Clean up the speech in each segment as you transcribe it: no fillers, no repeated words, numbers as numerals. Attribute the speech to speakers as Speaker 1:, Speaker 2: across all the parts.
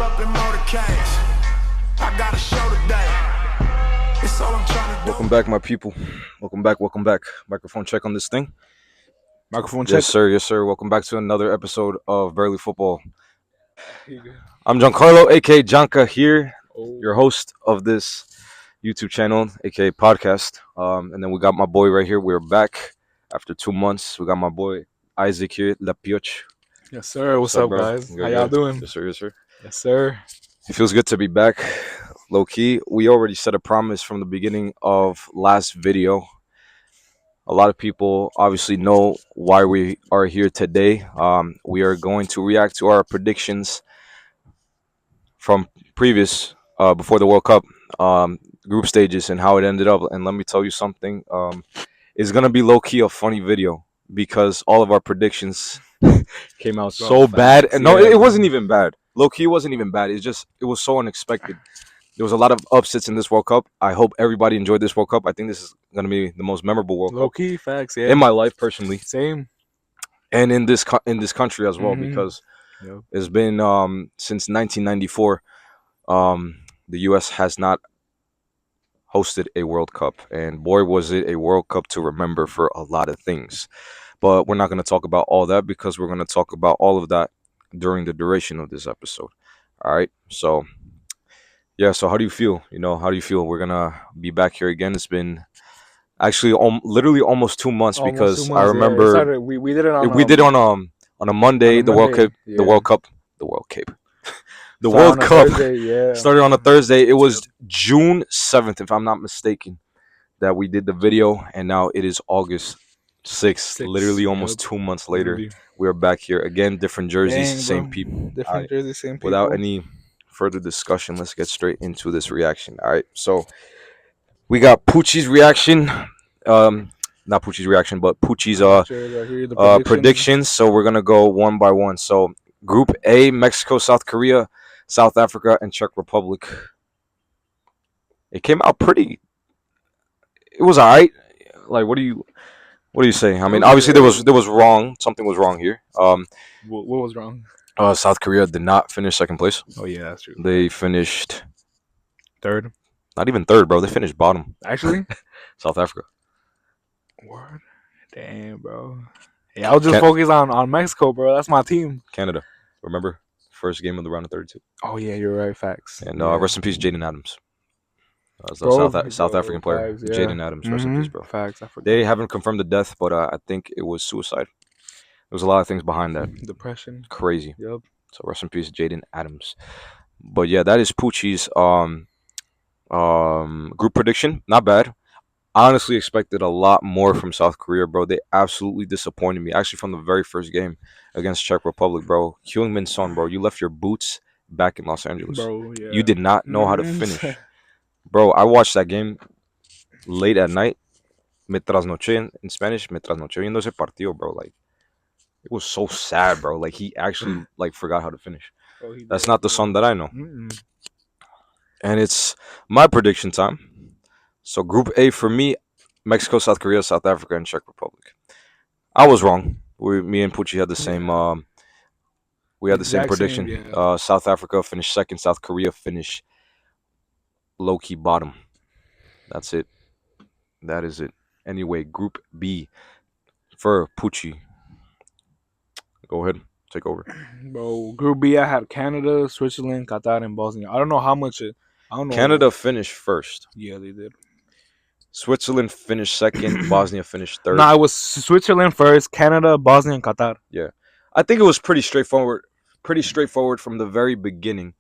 Speaker 1: All up in motorcades. I got a show today. It's all I'm trying to do.
Speaker 2: Welcome back, my people. Welcome back. Microphone check on this thing.
Speaker 3: Microphone check.
Speaker 2: Yes, sir. Welcome back to another episode of Barely Football. I'm Giancarlo, aka Janka, here, your host of this YouTube channel, aka podcast. And then we got my boy right here. We're back after 2 months. We got my boy Isaac here, La Pioche.
Speaker 3: Yes, sir. What's up,
Speaker 2: bro?
Speaker 3: guys?
Speaker 2: Good,
Speaker 3: How y'all
Speaker 2: good.
Speaker 3: doing?
Speaker 2: Yes, sir.
Speaker 3: Yes, sir.
Speaker 2: It feels good to be back. Low key, we already set a promise from the beginning of last video. A lot of people obviously know why we are here today. We are going to react to our predictions from previous, before the World Cup, group stages and how it ended up. And let me tell you something. It's going to be low key a funny video because all of our predictions came out so bad. And no, it wasn't even bad. Low key wasn't even bad. It was so unexpected. There was a lot of upsets in this World Cup. I hope everybody enjoyed this World Cup. I think this is going to be the most memorable World
Speaker 3: Low
Speaker 2: Cup
Speaker 3: key facts, yeah.
Speaker 2: in my life personally,
Speaker 3: Same.
Speaker 2: and in this country as well, because
Speaker 3: Yep.
Speaker 2: it's been since 1994, the U.S. has not hosted a World Cup, and boy, was it a World Cup to remember for a lot of things. But we're not going to talk about all that because we're going to talk about all of that during the duration of this episode. All right, so. Yeah, so how do you feel? How do you feel? We're gonna be back here again. It's been actually literally almost 2 months because
Speaker 3: 2
Speaker 2: I
Speaker 3: months,
Speaker 2: remember
Speaker 3: we did it on
Speaker 2: we did it on a Monday. The World Cup,
Speaker 3: yeah.
Speaker 2: the World Cup, the
Speaker 3: Started
Speaker 2: World
Speaker 3: on a
Speaker 2: Cup
Speaker 3: Thursday, yeah.
Speaker 2: started on a Thursday. It was June 7th, if I'm not mistaken, that we did the video, and now it is August 6th. Literally almost 2 months later, we are back here again. Different jerseys,
Speaker 3: Dang,
Speaker 2: same
Speaker 3: bro.
Speaker 2: people.
Speaker 3: Different jerseys, same people.
Speaker 2: Without any further discussion, let's get straight into this reaction. All right, so we got Poochie's reaction, not Poochie's reaction, but Poochie's predictions. So we're gonna go one by one. So Group A: Mexico, South Korea, South Africa, and Czech Republic. It came out pretty. It was alright. Like, what do you say? I mean, obviously there was wrong. Something was wrong here.
Speaker 3: What was wrong?
Speaker 2: South Korea did not finish second place.
Speaker 3: Oh yeah, that's true.
Speaker 2: They finished
Speaker 3: third.
Speaker 2: Not even third, bro. They finished bottom.
Speaker 3: Actually,
Speaker 2: South Africa.
Speaker 3: Word. Damn, bro. Yeah, I was just focused on Mexico, bro. That's my team.
Speaker 2: Canada. Remember? First game of the round of 32.
Speaker 3: Oh yeah, you're right. Facts.
Speaker 2: And
Speaker 3: yeah.
Speaker 2: Rest in peace, Jaden Adams. The South African player,
Speaker 3: facts, yeah.
Speaker 2: Jaden Adams. Rest in peace, bro.
Speaker 3: Facts. I forgot.
Speaker 2: They haven't confirmed the death, but I think it was suicide. There was a lot of things behind that.
Speaker 3: Depression.
Speaker 2: Crazy.
Speaker 3: Yep.
Speaker 2: So rest in peace, Jaden Adams. But yeah, that is Poochie's group prediction. Not bad. I honestly expected a lot more from South Korea, bro. They absolutely disappointed me. Actually, from the very first game against Czech Republic, bro. Heung-min Son, bro. You left your boots back in Los Angeles.
Speaker 3: Bro, yeah.
Speaker 2: You did not know how to finish. Bro, I watched that game late at night. Me trasnoché in Spanish. Me trasnoché viendo ese partido, bro. Like, it was so sad, bro. Like, he actually forgot how to finish.
Speaker 3: Bro,
Speaker 2: That's not the Son that I know.
Speaker 3: Mm-mm.
Speaker 2: And it's my prediction time. So Group A for me: Mexico, South Korea, South Africa, and Czech Republic. I was wrong. Me and Poochie had the same. We had the same prediction.
Speaker 3: Yeah.
Speaker 2: South Africa finished second. South Korea finished low key bottom. That's it. That is it. Anyway, Group B for Poochie. Go ahead, take over.
Speaker 3: Bro, Group B, I had Canada, Switzerland, Qatar, and Bosnia. I don't know how much. I don't know.
Speaker 2: Canada finished first.
Speaker 3: Yeah, they did.
Speaker 2: Switzerland finished second. Bosnia finished third.
Speaker 3: No, it was Switzerland first, Canada, Bosnia, and Qatar.
Speaker 2: Yeah, I think it was pretty straightforward. Pretty straightforward from the very beginning.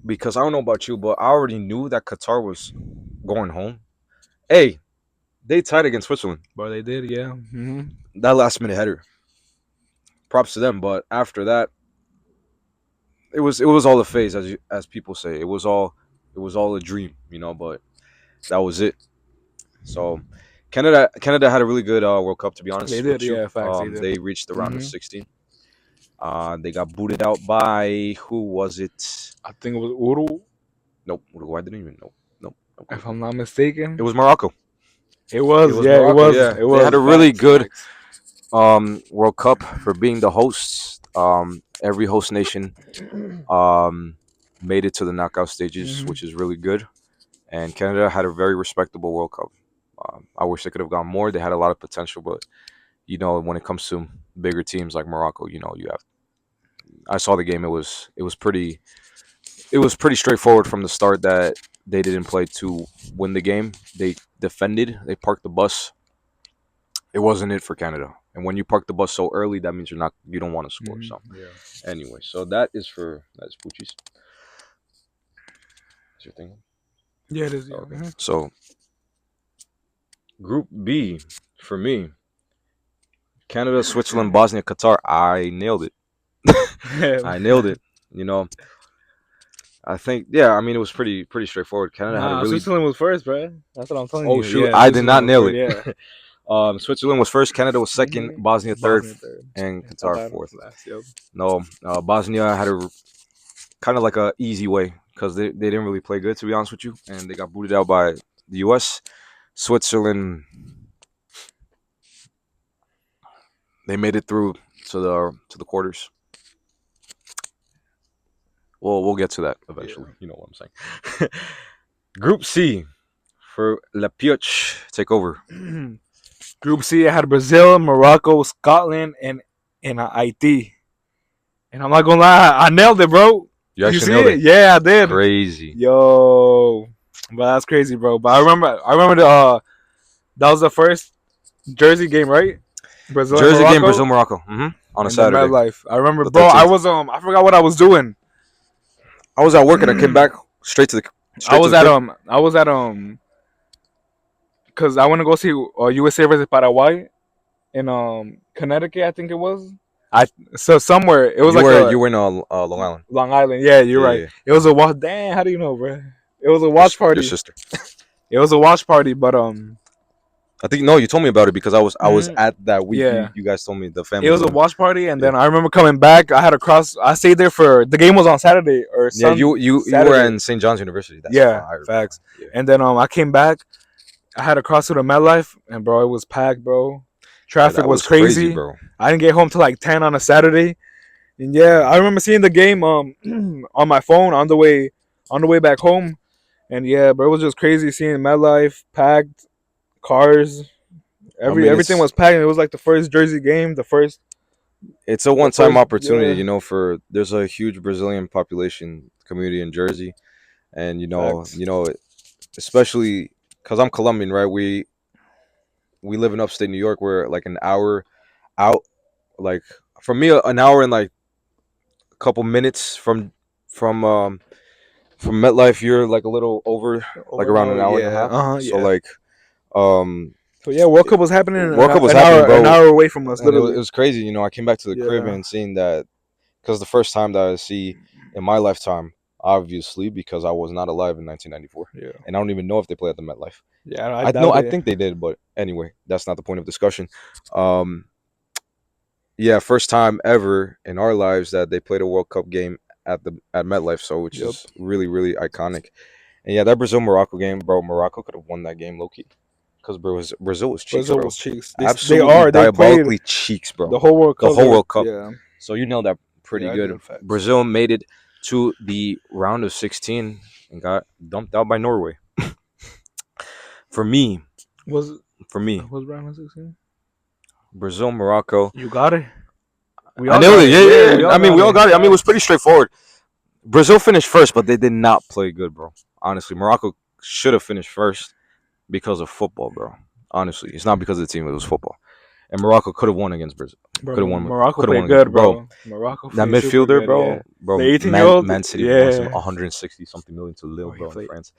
Speaker 2: Because I don't know about you, but I already knew that Qatar was going home. Hey, they tied against Switzerland.
Speaker 3: Bro, they did, yeah. Mm-hmm.
Speaker 2: That last minute header. Props to them, but after that, it was all a phase, as people say. It was all a dream, but that was it. So Canada had a really good World Cup, to be honest.
Speaker 3: They did, yeah, facts.
Speaker 2: They reached the round of 16. They got booted out by, who was it?
Speaker 3: I think it was Uruguay.
Speaker 2: Nope, Uruguay didn't even know. Nope.
Speaker 3: If I'm not mistaken,
Speaker 2: It was Morocco.
Speaker 3: It was
Speaker 2: Morocco,
Speaker 3: Morocco,
Speaker 2: yeah.
Speaker 3: It was.
Speaker 2: They had a really good World Cup for being the hosts. Every host nation made it to the knockout stages, which is really good. And Canada had a very respectable World Cup. I wish they could have gone more. They had a lot of potential, but when it comes to bigger teams like Morocco, you have. I saw the game. It was pretty straightforward from the start that they didn't play to win the game. They defended. They parked the bus. It wasn't it for Canada. And when you park the bus so early, that means you don't want to score. So anyway, so that's Pucci's. Is your thing?
Speaker 3: Yeah, it is. Yeah.
Speaker 2: Okay. So Group B for me: Canada, Switzerland, Bosnia, Qatar. I nailed it. I nailed it. I think, it was pretty straightforward. Canada had a really.
Speaker 3: Switzerland was first, bro. That's what I'm telling you.
Speaker 2: Oh shoot!
Speaker 3: Yeah,
Speaker 2: I did not nail it.
Speaker 3: Yeah.
Speaker 2: Switzerland was first, Canada was 2nd, Bosnia third, and Qatar fourth.
Speaker 3: Last, yep.
Speaker 2: No, Bosnia had a kind of like a easy way because they didn't really play good, to be honest with you, and they got booted out by the U.S. Switzerland, they made it through to the quarters. Well, we'll get to that eventually. Yeah. You know what I'm saying. Group C for La Pioche. Take over.
Speaker 3: Group C, I had Brazil, Morocco, Scotland, and Haiti. And I'm not gonna lie, I nailed it, bro.
Speaker 2: You see nailed it?
Speaker 3: Yeah, I did.
Speaker 2: Crazy.
Speaker 3: Yo, but that's crazy, bro. But I remember that was the first Jersey game, right?
Speaker 2: Brazil, Morocco. Mm-hmm. On a Saturday.
Speaker 3: Life. I remember, bro. I was I forgot what I was doing.
Speaker 2: I was at work and I came back straight to the.
Speaker 3: I was at because I want to go see USA versus Paraguay in Connecticut, I think it was. Somewhere it was
Speaker 2: you were in Long Island.
Speaker 3: Long Island, yeah, you're right. Yeah. It was a watch. Damn, how do you know, bro? It was a watch party.
Speaker 2: Your sister.
Speaker 3: It was a watch party, but
Speaker 2: I think you told me about it because I was at that week. Yeah. You guys told me the family.
Speaker 3: It was a watch party, and then I remember coming back. I stayed there for the game was on Saturday or Sunday.
Speaker 2: Yeah, you were in St. John's University.
Speaker 3: That's facts. Yeah. And then I came back. I had to cross through the MetLife, and bro, it was packed, bro. Traffic was crazy, bro. I didn't get home till like 10 on a Saturday, and I remember seeing the game on my phone on the way back home, and bro, it was just crazy seeing MetLife packed. Cars, everything was packed. It was like the first Jersey game,
Speaker 2: It's a one-time opportunity, there's a huge Brazilian population community in Jersey, and especially because I'm Colombian, right? We live in upstate New York. We're like an hour out, like for me, an hour and like a couple minutes from MetLife. You're like a little over like around an hour and a half. So
Speaker 3: World Cup was happening.
Speaker 2: World Cup was happening, bro.
Speaker 3: An hour away from us.
Speaker 2: It was crazy. I came back to the crib and seeing that because the first time that I see in my lifetime, obviously, because I was not alive in 1994. Yeah, and I don't even know if they play at the MetLife.
Speaker 3: Yeah,
Speaker 2: I think they did, but anyway, that's not the point of discussion. First time ever in our lives that they played a World Cup game at MetLife, so which is really, really iconic. And that Brazil-Morocco game, bro, Morocco could have won that game low-key. Because Brazil was cheeks, bro. Absolutely diabolically cheeks, bro.
Speaker 3: The whole World Cup.
Speaker 2: Yeah. So you know that pretty good. Brazil made it to the round of 16 and got dumped out by Norway. For me.
Speaker 3: Was round of 16?
Speaker 2: Brazil, Morocco.
Speaker 3: You got it.
Speaker 2: I nailed it. Yeah. We all got it. It was pretty straightforward. Brazil finished first, but they did not play good, bro. Honestly, Morocco should have finished first. Because of football, bro. Honestly, it's not because of the team. It was football, and Morocco could have won against Brazil. Could have won.
Speaker 3: Morocco played good, bro.
Speaker 2: Morocco. That midfielder, bro. The
Speaker 3: 18-year-old.
Speaker 2: Man City wants 160 something million to Lille, bro, in France.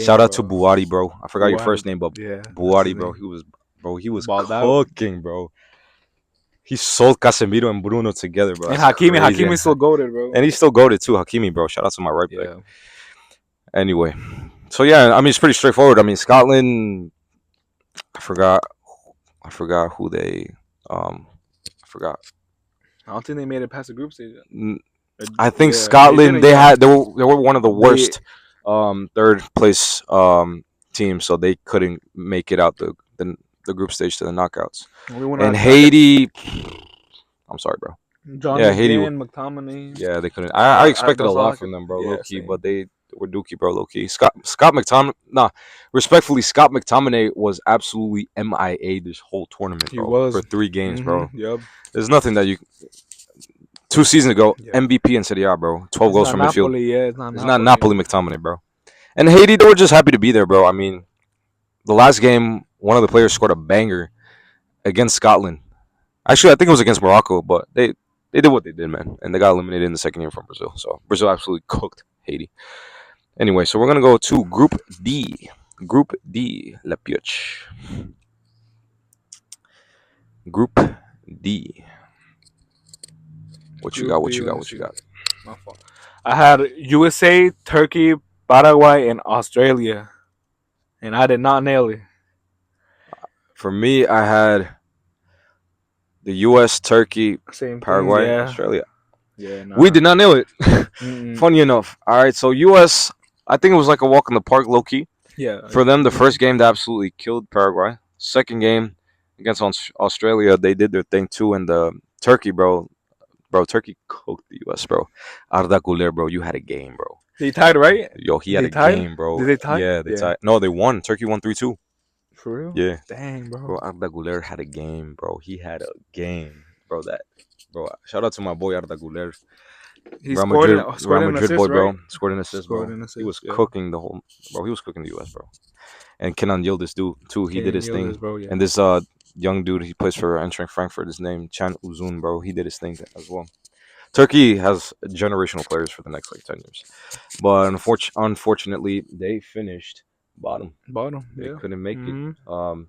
Speaker 2: Shout out to Buati, bro. I forgot your first name, but Buati, bro. He was cooking, bro. He sold Casemiro and Bruno together, bro.
Speaker 3: And Hakimi still goated, bro.
Speaker 2: And he's still goated too, Hakimi, bro. Shout out to my right back. Anyway. So it's pretty straightforward. Scotland. I forgot who they. I forgot.
Speaker 3: I don't think they made it past the group stage.
Speaker 2: I think Scotland. They were one of the worst third place teams, so they couldn't make it out the group stage to the knockouts. And Haiti. I'm sorry, bro.
Speaker 3: John
Speaker 2: Yeah, Haiti.
Speaker 3: McGinn, McTominay.
Speaker 2: Yeah, they couldn't. I expected a
Speaker 3: that's all
Speaker 2: lot
Speaker 3: I
Speaker 2: from
Speaker 3: could-
Speaker 2: them, bro.
Speaker 3: yeah,
Speaker 2: Low key,
Speaker 3: same.
Speaker 2: but they were dookie, bro. Low key. Scott McTominay. Nah, respectfully, Scott McTominay was absolutely MIA this whole tournament,
Speaker 3: He
Speaker 2: bro.
Speaker 3: was.
Speaker 2: For 3 games, bro.
Speaker 3: Yep.
Speaker 2: There's nothing that you. 2 seasons ago,
Speaker 3: Yeah.
Speaker 2: MVP in Serie A, bro. 12
Speaker 3: It's
Speaker 2: goals
Speaker 3: not
Speaker 2: from midfield.
Speaker 3: Napoli, yeah, it's not
Speaker 2: It's
Speaker 3: Napoli.
Speaker 2: not Napoli McTominay, bro. And Haiti, they were just happy to be there, bro. I mean, the last game, one of the players scored a banger against Scotland. Actually, I think it was against Morocco, but they did what they did, man. And they got eliminated in the second game from Brazil. So Brazil absolutely cooked Haiti. Anyway, so we're going to go to Group D. Group D, La Pioche. Group D. What you got? What you got? What you got?
Speaker 3: My fault. I had USA, Turkey, Paraguay, and Australia, and I did not nail it.
Speaker 2: For me, I had the U.S., Turkey,
Speaker 3: Same
Speaker 2: Paraguay,
Speaker 3: thing, yeah.
Speaker 2: Australia.
Speaker 3: Yeah, nah.
Speaker 2: We did not nail it.
Speaker 3: Mm-mm.
Speaker 2: Funny enough. All right, so U.S., I think it was like a walk in the park, low key.
Speaker 3: Yeah.
Speaker 2: For them, the first game, they absolutely killed Paraguay. Second game against Australia, they did their thing too. And the Turkey, bro, Turkey cooked the U.S., bro. Arda Güler, bro, you had a game, bro.
Speaker 3: They tied, right?
Speaker 2: Yo, he had
Speaker 3: They
Speaker 2: a
Speaker 3: tied?
Speaker 2: game, bro.
Speaker 3: Did they tie?
Speaker 2: Yeah, they
Speaker 3: Yeah.
Speaker 2: tied. No, they won. Turkey won 3-2.
Speaker 3: For real?
Speaker 2: Yeah.
Speaker 3: Dang, bro.
Speaker 2: Bro, Arda Güler had a game, bro. He had a game, bro. Shout out to my boy Arda Güler.
Speaker 3: He
Speaker 2: Real
Speaker 3: scored
Speaker 2: Madrid,
Speaker 3: an
Speaker 2: Real Madrid
Speaker 3: assist,
Speaker 2: boy, bro.
Speaker 3: right?
Speaker 2: Scored an assist,
Speaker 3: Scored
Speaker 2: bro.
Speaker 3: an assist,
Speaker 2: He was
Speaker 3: yeah.
Speaker 2: cooking the whole, bro. He was cooking the U.S., bro. And Kenan Yildiz, dude, too. He did his
Speaker 3: Kenan
Speaker 2: thing.
Speaker 3: Yildiz, bro, yeah.
Speaker 2: And this young dude, he plays for Eintracht Frankfurt. His name Chan Uzun, bro. He did his thing as well. Turkey has generational players for the next like 10 years, but unfortunately, they finished bottom.
Speaker 3: Bottom.
Speaker 2: They
Speaker 3: Yeah.
Speaker 2: couldn't make
Speaker 3: Mhm.
Speaker 2: it.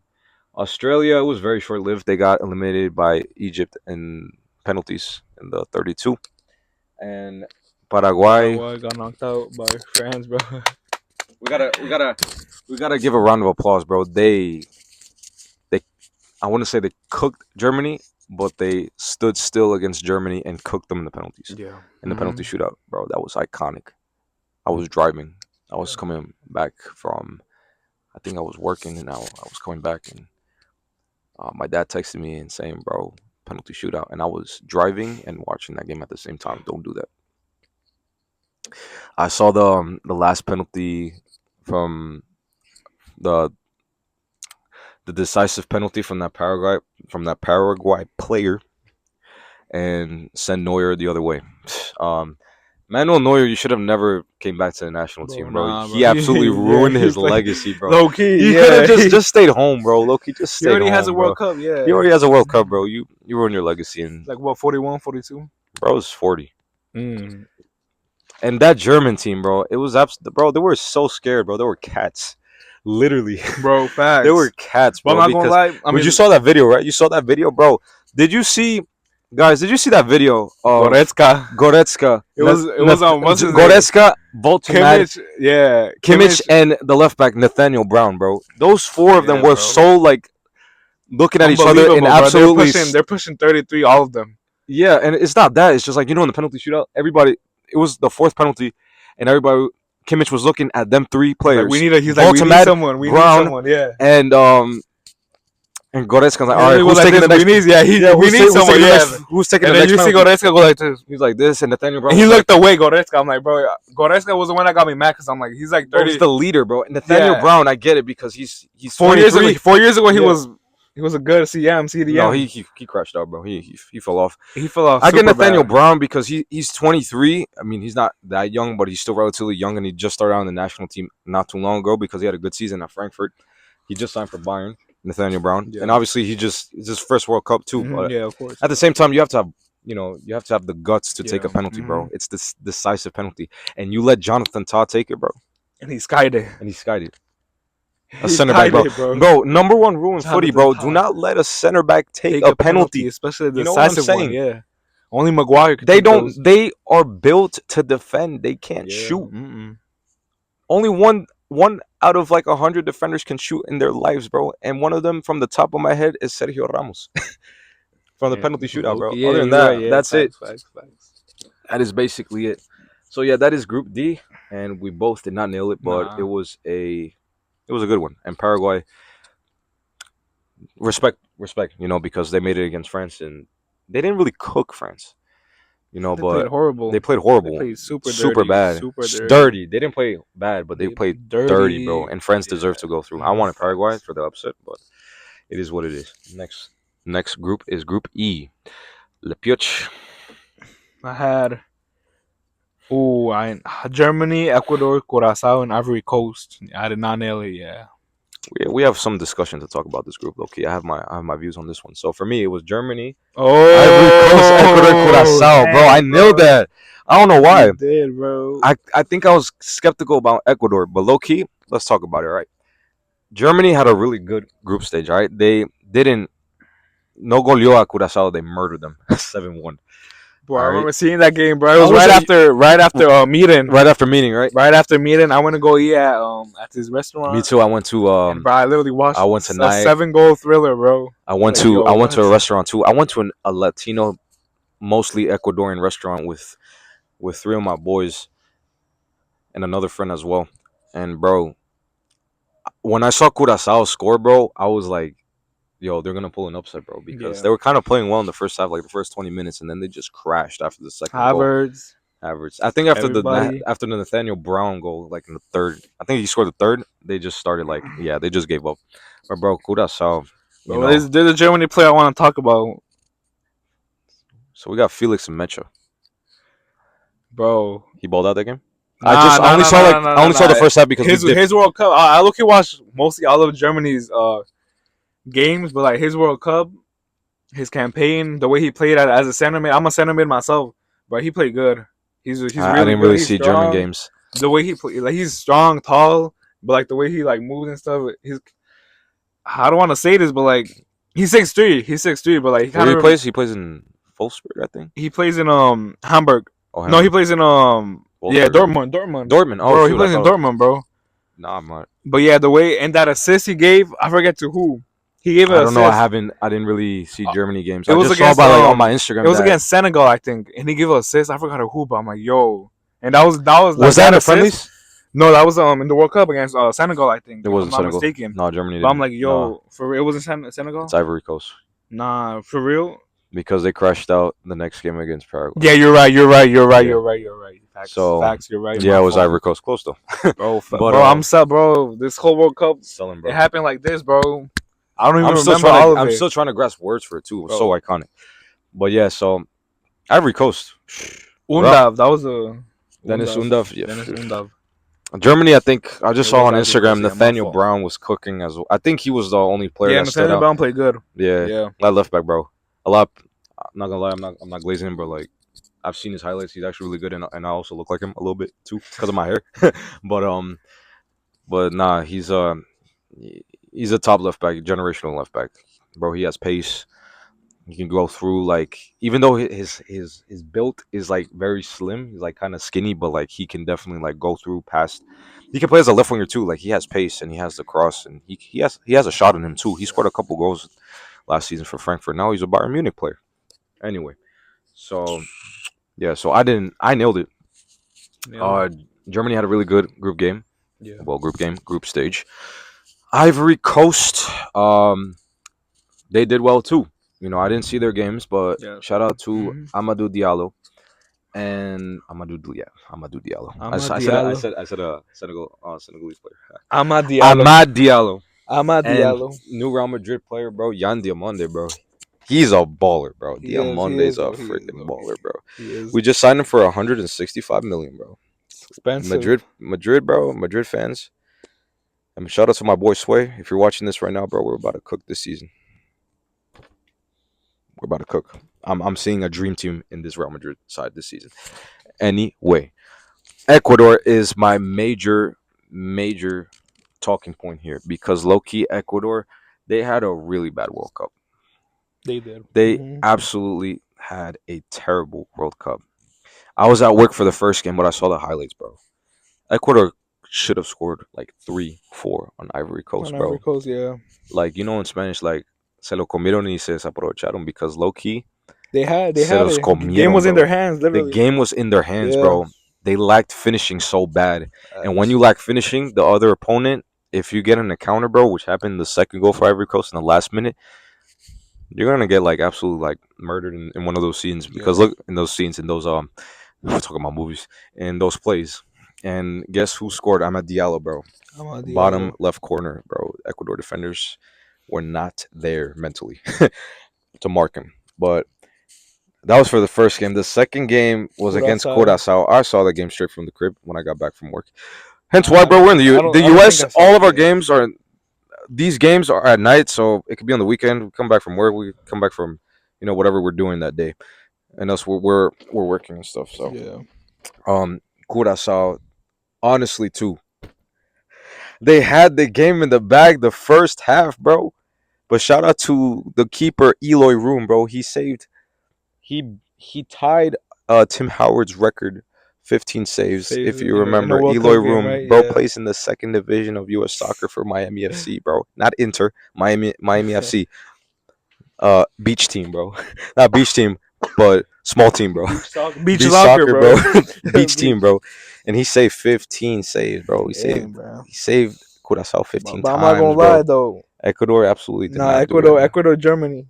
Speaker 2: Australia was very short lived. They got eliminated by Egypt in penalties in the 32, and Paraguay.
Speaker 3: Paraguay got knocked out by France, bro.
Speaker 2: We gotta give a round of applause, bro. They I wouldn't say they cooked Germany, but they stood still against Germany and cooked them in the penalties.
Speaker 3: Yeah.
Speaker 2: In the penalty shootout, bro. That was iconic. I was driving. I was coming back from, I think I was working, and I was coming back, and my dad texted me and saying, bro, penalty shootout. And I was driving and watching that game at the same time. Don't do that. I saw the last penalty from the decisive penalty from that Paraguay player, and send Neuer the other way. Manuel Neuer, you should have never came back to the national team, bro.
Speaker 3: Nah,
Speaker 2: He
Speaker 3: bro.
Speaker 2: absolutely ruined his
Speaker 3: Like,
Speaker 2: legacy, bro.
Speaker 3: Low key,
Speaker 2: He
Speaker 3: yeah.
Speaker 2: could have just stayed home, bro. Loki just
Speaker 3: He
Speaker 2: stayed
Speaker 3: already
Speaker 2: home,
Speaker 3: has a World
Speaker 2: bro.
Speaker 3: Cup, yeah.
Speaker 2: He already has a World Cup, bro. You ruined your legacy, and
Speaker 3: Like what, 41, 42?
Speaker 2: bro's 40.
Speaker 3: Mm.
Speaker 2: And that German team, bro, it was bro. They were so scared, bro. They were cats, literally.
Speaker 3: Bro, facts.
Speaker 2: They were cats,
Speaker 3: But
Speaker 2: bro.
Speaker 3: I'm not gonna lie. I mean,
Speaker 2: You saw that video, right? You saw that video, bro. Did you see, guys? Did you see that video of Goretzka?
Speaker 3: It was on what's his name?
Speaker 2: Goretzka, Voltemad,
Speaker 3: Kimmich, yeah.
Speaker 2: Kimmich, and the left back Nathaniel Brown, bro. Those four of them
Speaker 3: Yeah,
Speaker 2: were
Speaker 3: bro.
Speaker 2: so like looking at each other in
Speaker 3: Unbelievable, bro.
Speaker 2: absolutely.
Speaker 3: They're pushing 33, all of them.
Speaker 2: Yeah, and it's not that. It's just like, in the penalty shootout, everybody. It was the fourth penalty, and everybody. Kimmich was looking at them three players.
Speaker 3: Like, we need someone. We
Speaker 2: Brown,
Speaker 3: need someone. Yeah.
Speaker 2: And Goretzka's like, all right,
Speaker 3: He
Speaker 2: who's
Speaker 3: was like
Speaker 2: taking
Speaker 3: this,
Speaker 2: the next?
Speaker 3: we need someone. Yeah.
Speaker 2: Who's taking
Speaker 3: And
Speaker 2: the
Speaker 3: then
Speaker 2: next?
Speaker 3: you see
Speaker 2: penalty?
Speaker 3: Goretzka go like this.
Speaker 2: He's like this, and Nathaniel Brown.
Speaker 3: And he
Speaker 2: was
Speaker 3: looked away, Goretzka. I'm like, bro, Goretzka was the one that got me mad because I'm like, he's like
Speaker 2: like,
Speaker 3: 30.
Speaker 2: he's the leader, bro. And Nathaniel
Speaker 3: Yeah.
Speaker 2: Brown, I get it because he's
Speaker 3: 4 years
Speaker 2: 23.
Speaker 3: ago. 4 years ago,
Speaker 2: Yeah.
Speaker 3: he was a good CDM.
Speaker 2: No, he crashed out, bro. He fell off.
Speaker 3: He fell off.
Speaker 2: I get
Speaker 3: super
Speaker 2: Nathaniel
Speaker 3: bad.
Speaker 2: Brown because he's 23. I mean, he's not that young, but he's still relatively young, and he just started out on the national team not too long ago because he had a good season at Frankfurt. He just signed for Bayern, Nathaniel Brown,
Speaker 3: Yeah.
Speaker 2: and obviously it's his first World Cup too.
Speaker 3: Mhm,
Speaker 2: But
Speaker 3: yeah, of course.
Speaker 2: at the same time, you have to have the guts to take a
Speaker 3: Yeah.
Speaker 2: penalty, bro.
Speaker 3: Mhm.
Speaker 2: It's this decisive penalty, and you let Jonathan Tah take it, bro,
Speaker 3: And he skied it.
Speaker 2: and he skied it. A
Speaker 3: He
Speaker 2: center back,
Speaker 3: skied
Speaker 2: bro.
Speaker 3: it,
Speaker 2: Bro, number one rule in footy, bro.
Speaker 3: Jonathan
Speaker 2: Do
Speaker 3: Tah.
Speaker 2: not let a center back take a penalty.
Speaker 3: especially the
Speaker 2: You know what I'm
Speaker 3: decisive one.
Speaker 2: saying?
Speaker 3: Yeah. Only Maguire could
Speaker 2: They
Speaker 3: take
Speaker 2: don't.
Speaker 3: those.
Speaker 2: They are built to defend. They can't
Speaker 3: Yeah.
Speaker 2: shoot.
Speaker 3: Mm-mm.
Speaker 2: Only one out of like 100 defenders can shoot in their lives, bro. And one of them, from the top of my head, is Sergio Ramos from the
Speaker 3: Yeah.
Speaker 2: penalty shootout, bro.
Speaker 3: Yeah,
Speaker 2: Other than
Speaker 3: you're
Speaker 2: that,
Speaker 3: right, yeah.
Speaker 2: that's it.
Speaker 3: Facts.
Speaker 2: That is basically it. So yeah, that is Group D, and we both did not nail it, but
Speaker 3: Nah.
Speaker 2: it was a good one. And Paraguay, respect, because they made it against France, and they didn't really cook France. You know,
Speaker 3: They
Speaker 2: but
Speaker 3: played horrible.
Speaker 2: they played horrible.
Speaker 3: They played super
Speaker 2: super
Speaker 3: dirty,
Speaker 2: bad,
Speaker 3: super dirty.
Speaker 2: dirty. They didn't play bad, but they
Speaker 3: They
Speaker 2: played
Speaker 3: dirty.
Speaker 2: dirty, bro. And France
Speaker 3: Yeah.
Speaker 2: deserve to go through. I wanted Paraguay for the upset, but it is what it is. Next group is Group E. Le Pioche.
Speaker 3: I had Germany, Ecuador, Curacao, and Ivory Coast. I did not nail it. Yeah.
Speaker 2: We have some discussion to talk about this group. Okay, I have my views on this one. So for me, it was Germany,
Speaker 3: Oh,
Speaker 2: Ivory Coast, Ecuador, Curacao, bro. I nailed that. I don't know why.
Speaker 3: You did, bro.
Speaker 2: I think I was skeptical about Ecuador, but low key, let's talk about it. Right, Germany had a really good group stage. All right, they didn't no goleó a Curacao. They murdered them 7-1.
Speaker 3: Bro, I
Speaker 2: All right.
Speaker 3: remember seeing that game, bro. It was
Speaker 2: How was
Speaker 3: right
Speaker 2: it?
Speaker 3: after meeting.
Speaker 2: Right after meeting, right?
Speaker 3: Right after meeting, I went to go eat at this restaurant.
Speaker 2: Me too. I went to
Speaker 3: And, bro, I literally watched
Speaker 2: I went to
Speaker 3: a
Speaker 2: night.
Speaker 3: 7-goal thriller, bro.
Speaker 2: I went
Speaker 3: Like,
Speaker 2: to
Speaker 3: yo,
Speaker 2: I went to a
Speaker 3: what?
Speaker 2: restaurant too. I went to a Latino, mostly Ecuadorian restaurant with 3 of my boys and another friend as well. And bro, when I saw Curacao score, bro, I was like, yo, they're gonna pull an upset, bro, because
Speaker 3: Yeah.
Speaker 2: they were kind of playing well in the first half, like the first 20 minutes, and then they just crashed after the second goal.
Speaker 3: Havertz.
Speaker 2: I think after
Speaker 3: Everybody.
Speaker 2: the Nathaniel Brown goal, like in the third, I think he scored the third. They just started like, yeah, they just gave up. But bro, Curacao, you
Speaker 3: Bro,
Speaker 2: know.
Speaker 3: there's a Germany player I want to talk about,
Speaker 2: So we got Felix and Mecha.
Speaker 3: bro.
Speaker 2: He balled out that game.
Speaker 3: Nah,
Speaker 2: I only saw the first half because
Speaker 3: his World Cup. I look, watch mostly all of Germany's games, but like his World Cup, his campaign, the way he played as a center mid. I'm a center mid myself, but he played good. He's really
Speaker 2: I didn't
Speaker 3: good.
Speaker 2: really
Speaker 3: He's
Speaker 2: see
Speaker 3: strong.
Speaker 2: German games.
Speaker 3: The way he play, like he's strong, tall, but like the way he like moves and stuff. I don't want to say this, but like he's 6'3". He's 6'3", but like
Speaker 2: He plays in Wolfsburg, I think.
Speaker 3: he plays in Hamburg.
Speaker 2: Oh,
Speaker 3: No, he plays in
Speaker 2: Wolfsburg.
Speaker 3: Dortmund.
Speaker 2: Dortmund. Oh,
Speaker 3: Bro,
Speaker 2: shoot,
Speaker 3: he plays in Dortmund, bro.
Speaker 2: Nah, I'm not.
Speaker 3: But yeah, the way and that assist he gave, I forget to who. He gave an
Speaker 2: I don't know.
Speaker 3: assist.
Speaker 2: I didn't really see Germany games.
Speaker 3: It
Speaker 2: I
Speaker 3: was
Speaker 2: just saw
Speaker 3: against,
Speaker 2: about on my Instagram.
Speaker 3: It was against Senegal, I think, and he gave an assist. I forgot who, but I'm like, yo, and that was
Speaker 2: Was that in friendlies?
Speaker 3: No, that was in the World Cup against Senegal, I think.
Speaker 2: It wasn't
Speaker 3: if I'm not
Speaker 2: Senegal.
Speaker 3: mistaken.
Speaker 2: No, Germany didn't.
Speaker 3: But I'm like, yo,
Speaker 2: No,
Speaker 3: for real, it wasn't Senegal.
Speaker 2: it's Ivory Coast
Speaker 3: Nah, for real.
Speaker 2: because they crashed out the next game against Paraguay.
Speaker 3: Yeah, you're right.
Speaker 2: Yeah.
Speaker 3: You're right. Facts.
Speaker 2: So,
Speaker 3: Facts. You're right.
Speaker 2: Yeah,
Speaker 3: My
Speaker 2: it was
Speaker 3: fault.
Speaker 2: Ivory Coast, close though.
Speaker 3: Bro,
Speaker 2: But,
Speaker 3: bro, I'm sad, bro. This whole World Cup,
Speaker 2: Selling, bro.
Speaker 3: it happened like this, bro. I don't even
Speaker 2: I'm still
Speaker 3: remember all of it.
Speaker 2: I'm still trying to grasp words for it too. It was
Speaker 3: Bro.
Speaker 2: so iconic. But yeah, so Ivory Coast.
Speaker 3: Undav, that was a
Speaker 2: Dennis Undav. Yeah.
Speaker 3: Dennis Undav.
Speaker 2: Germany, I think I just
Speaker 3: It
Speaker 2: saw on
Speaker 3: was Ivory
Speaker 2: Instagram
Speaker 3: Coast, yeah, my
Speaker 2: Nathaniel
Speaker 3: fault.
Speaker 2: Brown was cooking as well. I think he was the only player
Speaker 3: Yeah,
Speaker 2: that stood
Speaker 3: Nathaniel
Speaker 2: out.
Speaker 3: Brown played good.
Speaker 2: Yeah,
Speaker 3: Yeah.
Speaker 2: that left back, bro. A lot. I'm not gonna lie, I'm not glazing him, but like I've seen his highlights. He's actually really good, and I also look like him a little bit too because of my hair. but nah, he's a top left back, generational left back, bro. He has pace. He can go through like even though his build is like very slim, he's like kind of skinny, but like he can definitely like go through past. He can play as a left winger too. Like he has pace and he has the cross and he has a shot in him too. He scored a couple goals last season for Frankfurt. Now he's a Bayern Munich player. Anyway, so yeah, so I nailed it.
Speaker 3: Yeah.
Speaker 2: Germany had a really good group game.
Speaker 3: Yeah.
Speaker 2: Well, group stage. Ivory Coast, they did well too. You know, I didn't see their games, but
Speaker 3: Yeah.
Speaker 2: shout out to
Speaker 3: Mhm.
Speaker 2: Amadou Diallo and Amadou Diallo. I
Speaker 3: Diallo.
Speaker 2: said Senegalese player.
Speaker 3: Amad Diallo.
Speaker 2: Amad Diallo.
Speaker 3: Amad
Speaker 2: And
Speaker 3: Diallo.
Speaker 2: new Real Madrid player, bro. Yan Diomande, bro. He's a baller, bro.
Speaker 3: He is,
Speaker 2: Diamande's
Speaker 3: he
Speaker 2: a
Speaker 3: is, he
Speaker 2: freaking
Speaker 3: is.
Speaker 2: baller, bro.
Speaker 3: He is
Speaker 2: We just signed him for 165 million, bro.
Speaker 3: expensive.
Speaker 2: Madrid, bro. Madrid fans. And shout out to my boy Sway. If you're watching this right now, bro, we're about to cook this season. We're about to cook. I'm seeing a dream team in this Real Madrid side this season. Anyway, Ecuador is my major talking point here because low-key Ecuador, they had a really bad World Cup.
Speaker 3: They did.
Speaker 2: They
Speaker 3: Mhm.
Speaker 2: absolutely had a terrible World Cup. I was at work for the first game, but I saw the highlights, bro. Ecuador should have scored like 3-4 on Ivory Coast,
Speaker 3: On
Speaker 2: bro.
Speaker 3: Ivory Coast, yeah.
Speaker 2: Like, you know, in Spanish, like, se lo comieron y se desaprovecharon because low-key,
Speaker 3: They had
Speaker 2: Se los
Speaker 3: it. The
Speaker 2: comieron,
Speaker 3: game was in
Speaker 2: bro.
Speaker 3: their hands,
Speaker 2: the
Speaker 3: literally.
Speaker 2: game was in their hands,
Speaker 3: Yeah.
Speaker 2: bro. They lacked finishing so bad. And when you lack finishing, the other opponent, if you get in a counter, bro, which happened the second goal for Ivory Coast in the last minute, You're gonna get like absolutely like murdered in one of those scenes because
Speaker 3: Yeah.
Speaker 2: look in those scenes in those we're talking about movies in those plays. And guess who scored? I'm at Diallo, bro.
Speaker 3: Amad
Speaker 2: Bottom
Speaker 3: Diallo.
Speaker 2: left corner, bro. Ecuador defenders were not there mentally to mark him. But that was for the first game. The second game was against
Speaker 3: Curaçao.
Speaker 2: Curaçao. I saw the game straight from the crib when I got back from work. Hence why,
Speaker 3: I
Speaker 2: bro, we're in the the
Speaker 3: I don't think
Speaker 2: U.S.
Speaker 3: I saw
Speaker 2: All
Speaker 3: the
Speaker 2: of our
Speaker 3: game.
Speaker 2: games are these games are at night, so it could be on the weekend. We come back from work. We come back from whatever we're doing that day, and us we're working and stuff. So
Speaker 3: Yeah.
Speaker 2: Curaçao, honestly, too, they had the game in the bag the first half, bro. But shout out to the keeper Eloy Room, bro. He saved. He tied Tim Howard's record, 15 saves. If
Speaker 3: Saves
Speaker 2: you
Speaker 3: in a
Speaker 2: remember,
Speaker 3: World
Speaker 2: Eloy
Speaker 3: Cup game,
Speaker 2: Room,
Speaker 3: right?
Speaker 2: bro,
Speaker 3: Yeah.
Speaker 2: plays in the second division of U.S. soccer for Miami FC, bro. Not Inter, Miami FC. Beach team, bro. Not beach team, but small team, bro.
Speaker 3: Beach
Speaker 2: Beach
Speaker 3: soccer,
Speaker 2: soccer, bro.
Speaker 3: bro.
Speaker 2: Beach team, bro. And he saved 15 saves, bro.
Speaker 3: Damn, bro.
Speaker 2: He saved Curaçao 15
Speaker 3: But I'm not gonna
Speaker 2: times,
Speaker 3: lie
Speaker 2: bro.
Speaker 3: though.
Speaker 2: Ecuador absolutely did
Speaker 3: Nah,
Speaker 2: not do it, bro.
Speaker 3: Ecuador, Germany.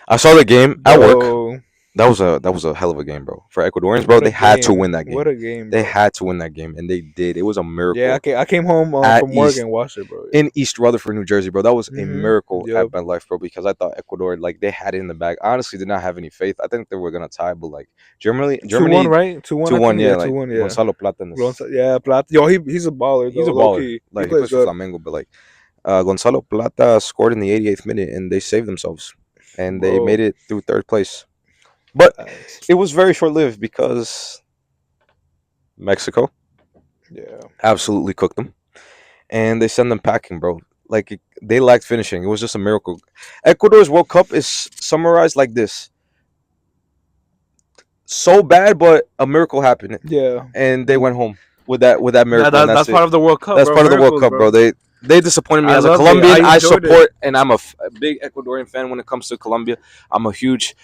Speaker 2: I saw the game at work.
Speaker 3: Bro,
Speaker 2: That was a hell of a game, bro. For Ecuadorians, bro,
Speaker 3: what a
Speaker 2: they had to
Speaker 3: game.
Speaker 2: win that game.
Speaker 3: What a game,
Speaker 2: They
Speaker 3: bro.
Speaker 2: had to win that game, and they did. It was a miracle.
Speaker 3: Yeah, I came home
Speaker 2: At
Speaker 3: from work
Speaker 2: East-
Speaker 3: and watched it, bro.
Speaker 2: in East Rutherford, New Jersey, bro. That was a
Speaker 3: Mhm.
Speaker 2: miracle
Speaker 3: Yup.
Speaker 2: at my life, bro, because I thought Ecuador, like, they had it in the bag. I honestly did not have any faith. I think they were gonna tie, but like Germany,
Speaker 3: 2-1, right? 2-1,
Speaker 2: 2-1, yeah, like
Speaker 3: 2-1, yeah.
Speaker 2: Gonzalo Plata. In this,
Speaker 3: Yeah, Plat. Yo, he's a baller.
Speaker 2: he's
Speaker 3: though,
Speaker 2: a
Speaker 3: low
Speaker 2: baller.
Speaker 3: key.
Speaker 2: Like
Speaker 3: He
Speaker 2: he
Speaker 3: plays
Speaker 2: plays for
Speaker 3: good.
Speaker 2: Flamengo, but like Gonzalo Plata scored in the 88th minute, and they saved themselves, and they
Speaker 3: Bro.
Speaker 2: made it through third place. But
Speaker 3: Facts.
Speaker 2: it was very short lived because Mexico
Speaker 3: Yeah.
Speaker 2: absolutely cooked them, and they send them packing, bro. Like they lacked finishing. It was just a miracle. Ecuador's World Cup is summarized like this: so bad, but a miracle happened,
Speaker 3: Yeah.
Speaker 2: and they went home with that miracle.
Speaker 3: That,
Speaker 2: and
Speaker 3: that's
Speaker 2: it.
Speaker 3: part of the World Cup.
Speaker 2: That's
Speaker 3: bro.
Speaker 2: part of the World
Speaker 3: Miracles,
Speaker 2: Cup, bro. They disappointed me
Speaker 3: I
Speaker 2: as a
Speaker 3: loved it.
Speaker 2: Colombian.
Speaker 3: I
Speaker 2: I
Speaker 3: enjoyed
Speaker 2: support, and I'm a big Ecuadorian fan when it comes to Colombia. I'm a huge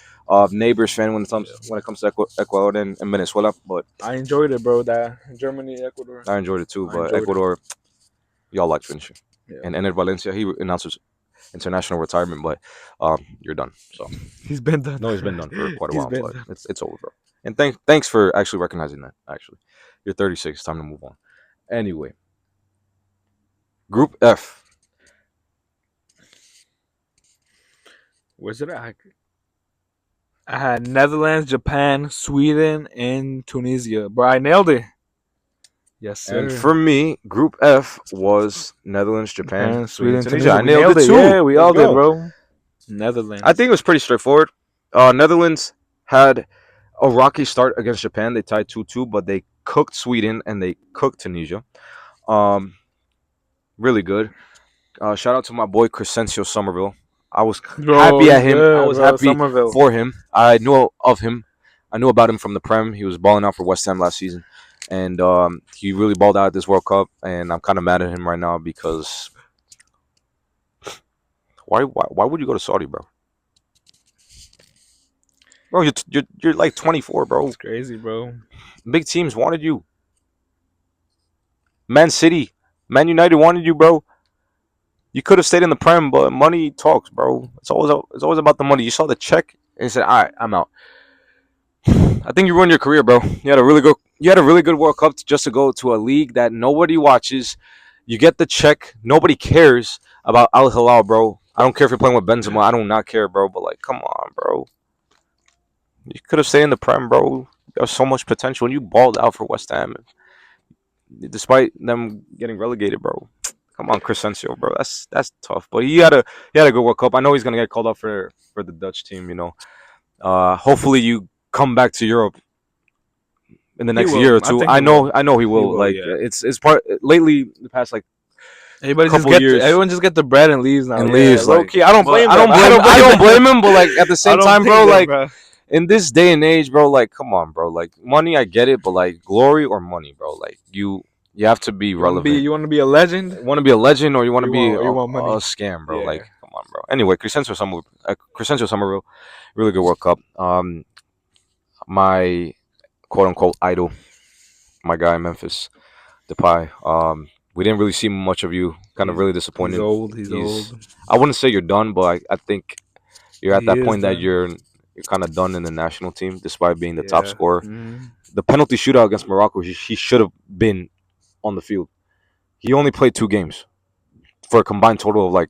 Speaker 2: neighbors fan when it comes to Ecuador and Venezuela. But
Speaker 3: I enjoyed it, bro. That Germany, Ecuador.
Speaker 2: I enjoyed it too.
Speaker 3: I
Speaker 2: But
Speaker 3: enjoyed it.
Speaker 2: Ecuador, y'all like finishing.
Speaker 3: Yeah.
Speaker 2: And Ener Valencia, he announces international retirement, but you're done. So
Speaker 3: He's been done.
Speaker 2: no, he's been done for quite a
Speaker 3: He's
Speaker 2: while.
Speaker 3: been
Speaker 2: But
Speaker 3: done.
Speaker 2: it's over, bro. And thanks for actually recognizing that. Actually, you're 36. It's time to move on. Anyway, Group F.
Speaker 3: Where's it at? I had Netherlands, Japan, Sweden, and Tunisia. Bro, I nailed it. Yes, sir.
Speaker 2: And for me, Group F was Netherlands, Japan, Sweden, Tunisia. I
Speaker 3: We
Speaker 2: nailed it too.
Speaker 3: Yeah, we
Speaker 2: Let's
Speaker 3: all did,
Speaker 2: go.
Speaker 3: bro. Netherlands.
Speaker 2: I think it was pretty straightforward. Netherlands had a rocky start against Japan. They tied 2-2, but they cooked Sweden and they cooked Tunisia. Really good. Shout out to my boy Crescencio Somerville. I was happy at him. I was happy
Speaker 3: Somerville.
Speaker 2: for him. I knew of him. I knew about him from the Prem. He was balling out for West Ham last season, and he really balled out at this World Cup. And I'm kind of mad at him right now because why would you go to Saudi, bro? Bro, you're like 24, bro.
Speaker 3: It's crazy, bro.
Speaker 2: Big teams wanted you. Man City, Man United wanted you, bro. You could have stayed in the Prem, but money talks, bro. It's always about the money. You saw the check and you said, "All right, I'm out." I think you ruined your career, bro. You had a really good World Cup just to go to a league that nobody watches. You get the check. Nobody cares about Al Hilal, bro. I don't care if you're playing with Benzema. I do not care, bro. But like, come on, bro. You could have stayed in the Prem, bro. You have so much potential, and you balled out for West Ham, despite them getting relegated, bro. Come on, Crescencio, bro. That's tough. But he had a good World Cup. I know he's gonna get called up for the Dutch team. You know, hopefully you come back to Europe in the next
Speaker 3: will.
Speaker 2: year or
Speaker 3: I
Speaker 2: two.
Speaker 3: think
Speaker 2: I
Speaker 3: he
Speaker 2: know he
Speaker 3: will.
Speaker 2: will. Like
Speaker 3: Yeah.
Speaker 2: it's part lately the past like
Speaker 3: Everyone just get the bread and leaves now.
Speaker 2: and leaves.
Speaker 3: Low
Speaker 2: Like,
Speaker 3: key, I don't
Speaker 2: but
Speaker 3: blame
Speaker 2: I don't
Speaker 3: them.
Speaker 2: blame I don't blame him. But like at the
Speaker 3: I
Speaker 2: same
Speaker 3: don't
Speaker 2: time,
Speaker 3: blame
Speaker 2: bro,
Speaker 3: them,
Speaker 2: like
Speaker 3: bro.
Speaker 2: in this day and age, bro, like come on, bro, like money I get it, but like glory or money, bro, like you have to be relevant.
Speaker 3: You want to be a legend?
Speaker 2: Want to be a legend or you want to be
Speaker 3: you want money?
Speaker 2: a scam, bro?
Speaker 3: Yeah.
Speaker 2: Like, come on, bro. Anyway, Crescencio Somerville, really good World Cup. My quote unquote idol, my guy Memphis Depay. We didn't really see much of you. Kind of really disappointed.
Speaker 3: He's old.
Speaker 2: I wouldn't say you're done, but I think You're at
Speaker 3: He
Speaker 2: that
Speaker 3: is
Speaker 2: point that
Speaker 3: done.
Speaker 2: you're kind of done in the national team, despite being the top
Speaker 3: Yeah.
Speaker 2: scorer.
Speaker 3: Mhm.
Speaker 2: The penalty shootout against Morocco, he should have been on the field. He only played 2 games for a combined total of like,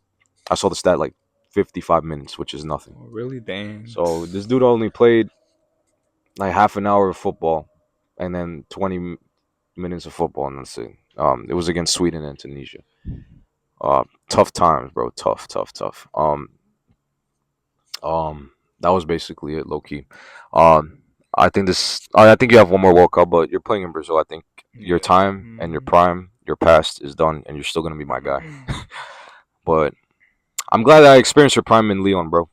Speaker 2: I saw the stat, like 55 minutes, which is nothing.
Speaker 3: Oh, really? Dang.
Speaker 2: So this dude only played like half an hour of football and then 20 minutes of football, and that's it. It was against Sweden and Tunisia. Tough times, bro. Tough, tough, tough. That was basically it, low key. I think this. I think you have one more World Cup, but you're playing in Brazil. I think your
Speaker 3: Yeah.
Speaker 2: time and your prime, your past is done, and you're still gonna be my guy. But I'm glad that I experienced your prime in Leon, bro.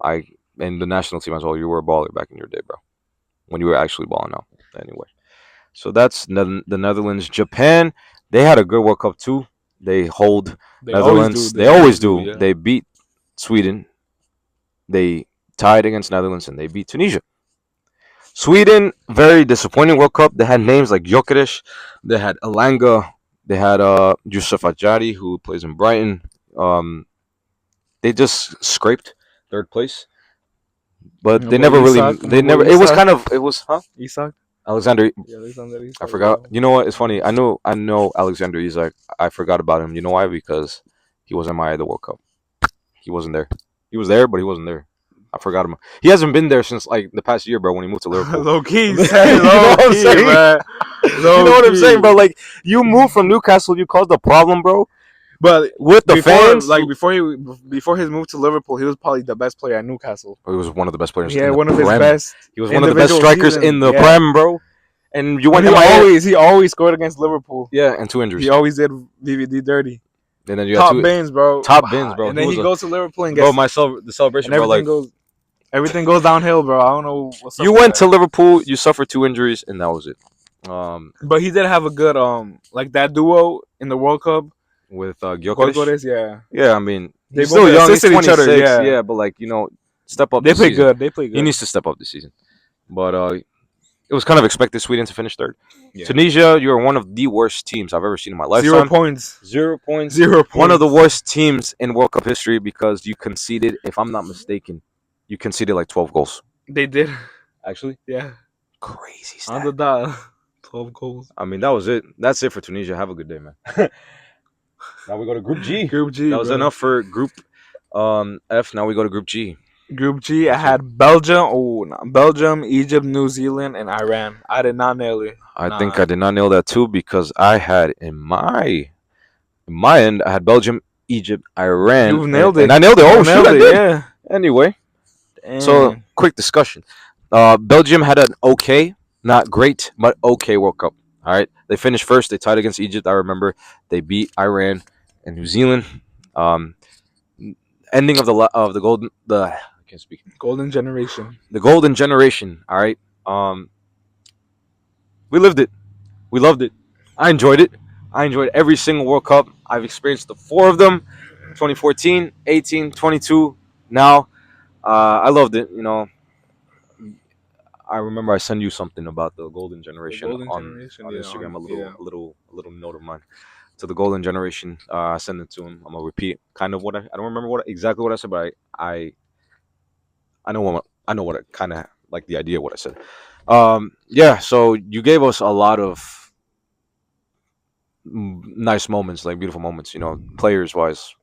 Speaker 2: I and the national team as well. You were a baller back in your day, bro. When you were actually balling out. Anyway, so that's the Netherlands. Japan, they had a good World Cup too. They hold
Speaker 3: They always do.
Speaker 2: Netherlands. They always do.
Speaker 3: Yeah.
Speaker 2: They beat Sweden. They tied against Netherlands and they beat Tunisia. Sweden, very disappointing World Cup. They had names like Jokeres, they had Alanga, they had Yusuf Ajari, who plays in Brighton. Um, they just scraped third place, but they never really. They never. It was kind of. It was
Speaker 3: Isak.
Speaker 2: Alexander.
Speaker 3: Yeah, Alexander Isak.
Speaker 2: I forgot. You know what? It's funny. I know Alexander Isak. I forgot about him. You know why? Because he wasn't my the World Cup. He wasn't there. He was there, but he wasn't there. I forgot him. He hasn't been there since like the past year, bro. When he moved to Liverpool.
Speaker 3: Low key,
Speaker 2: You know what I'm saying? You know what I'm saying, bro? Like you moved from Newcastle, you caused a problem, bro.
Speaker 3: But
Speaker 2: with the fans,
Speaker 3: like before his move to Liverpool, he was probably the best player at Newcastle.
Speaker 2: He was one of the best players.
Speaker 3: Yeah,
Speaker 2: in the
Speaker 3: one of his
Speaker 2: Prem.
Speaker 3: best.
Speaker 2: He was one of the best strikers in the
Speaker 3: yeah.
Speaker 2: Prem, bro. And you went.
Speaker 3: He always scored against Liverpool.
Speaker 2: Yeah, and 2 injuries.
Speaker 3: He always did DVD dirty.
Speaker 2: And then you
Speaker 3: top bins, bro.
Speaker 2: Top bins, bro.
Speaker 3: And then he goes to Liverpool and gets.
Speaker 2: Bro, the celebration, bro. Like
Speaker 3: everything goes downhill, bro. I don't know what's up.
Speaker 2: You went to Liverpool, you suffered 2 injuries, and that was it.
Speaker 3: But he did have a good like that duo in the World Cup
Speaker 2: with Gyökeres.
Speaker 3: Yeah.
Speaker 2: Yeah, I mean
Speaker 3: they
Speaker 2: still young. He's 26,
Speaker 3: each other.
Speaker 2: Yeah, but like step up.
Speaker 3: They play good. They play good.
Speaker 2: He needs to step up this season. But it was kind of expected Sweden to finish third. Yeah. Tunisia, you're one of the worst teams I've ever seen in my lifetime.
Speaker 3: 0 points.
Speaker 2: 0 points.
Speaker 3: 0 points.
Speaker 2: One of the worst teams in World Cup history because you conceded, if I'm not mistaken, you conceded like 12 goals.
Speaker 3: They did.
Speaker 2: Actually?
Speaker 3: Yeah.
Speaker 2: Crazy stat.
Speaker 3: On the dot. 12 goals.
Speaker 2: I mean, that was it. That's it for Tunisia. Have a good day, man. Now we go to Group G.
Speaker 3: Group G.
Speaker 2: That was enough for Group F. Now we go to Group G.
Speaker 3: Group G, I had Belgium, Egypt, New Zealand, and Iran. I did not nail it.
Speaker 2: I think I did not nail that too because I had in my end I had Belgium, Egypt, Iran.
Speaker 3: You nailed it.
Speaker 2: And I nailed it. Oh,
Speaker 3: shit, I did. Yeah.
Speaker 2: Anyway,
Speaker 3: Damn.
Speaker 2: So quick discussion. Belgium had an okay, not great, but okay World Cup. All right, they finished first. They tied against Egypt. I remember they beat Iran and New Zealand. Ending of the golden I can't speak.
Speaker 3: Golden generation.
Speaker 2: The golden generation. All right. We lived it. We loved it. I enjoyed it. I enjoyed every single World Cup. I've experienced the 4 of them: 2014, 18, 22. Now, I loved it. I remember I sent you something about the golden generation on Instagram. A little note of mine. To the golden generation, I sent it to him. I'm gonna repeat kind of what I don't remember exactly what I said, but I know what kind of like the idea of what I said. Yeah. So you gave us a lot of nice moments, like beautiful moments. Players wise.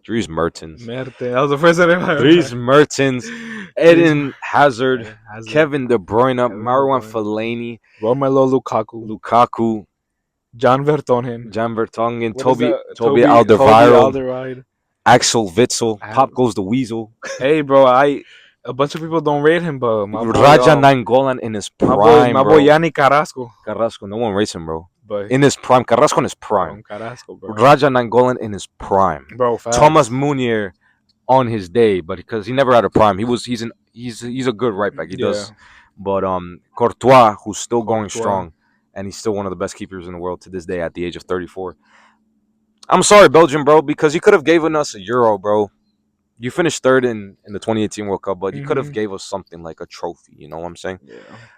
Speaker 2: Dries Mertens.
Speaker 3: That was the first time I heard.
Speaker 2: Dries Mertens, Eden Hazard, Kevin De Bruyne, Marouane Fellaini,
Speaker 3: Romelu Lukaku. Jan Vertonghen,
Speaker 2: Toby Alderweireld, Axel Witsel, Pop goes the Weasel.
Speaker 3: Hey, bro, a bunch of people don't rate him, but
Speaker 2: Raja Nainggolan in his prime,
Speaker 3: my boy Yanni Carrasco.
Speaker 2: No one rates him, bro.
Speaker 3: But
Speaker 2: in his prime, Carrasco in his prime.
Speaker 3: Carrasco, bro.
Speaker 2: Raja Nainggolan in his prime,
Speaker 3: bro. Fast.
Speaker 2: Thomas Meunier on his day, but because he never had a prime, he's a good right back. He does, but Courtois, who's still going strong. And he's still one of the best keepers in the world to this day at the age of 34. I'm sorry, Belgium, bro, because you could have given us a Euro, bro. You finished third in the 2018 World Cup, but you could have gave us something like a trophy. You know what I'm saying? Yeah.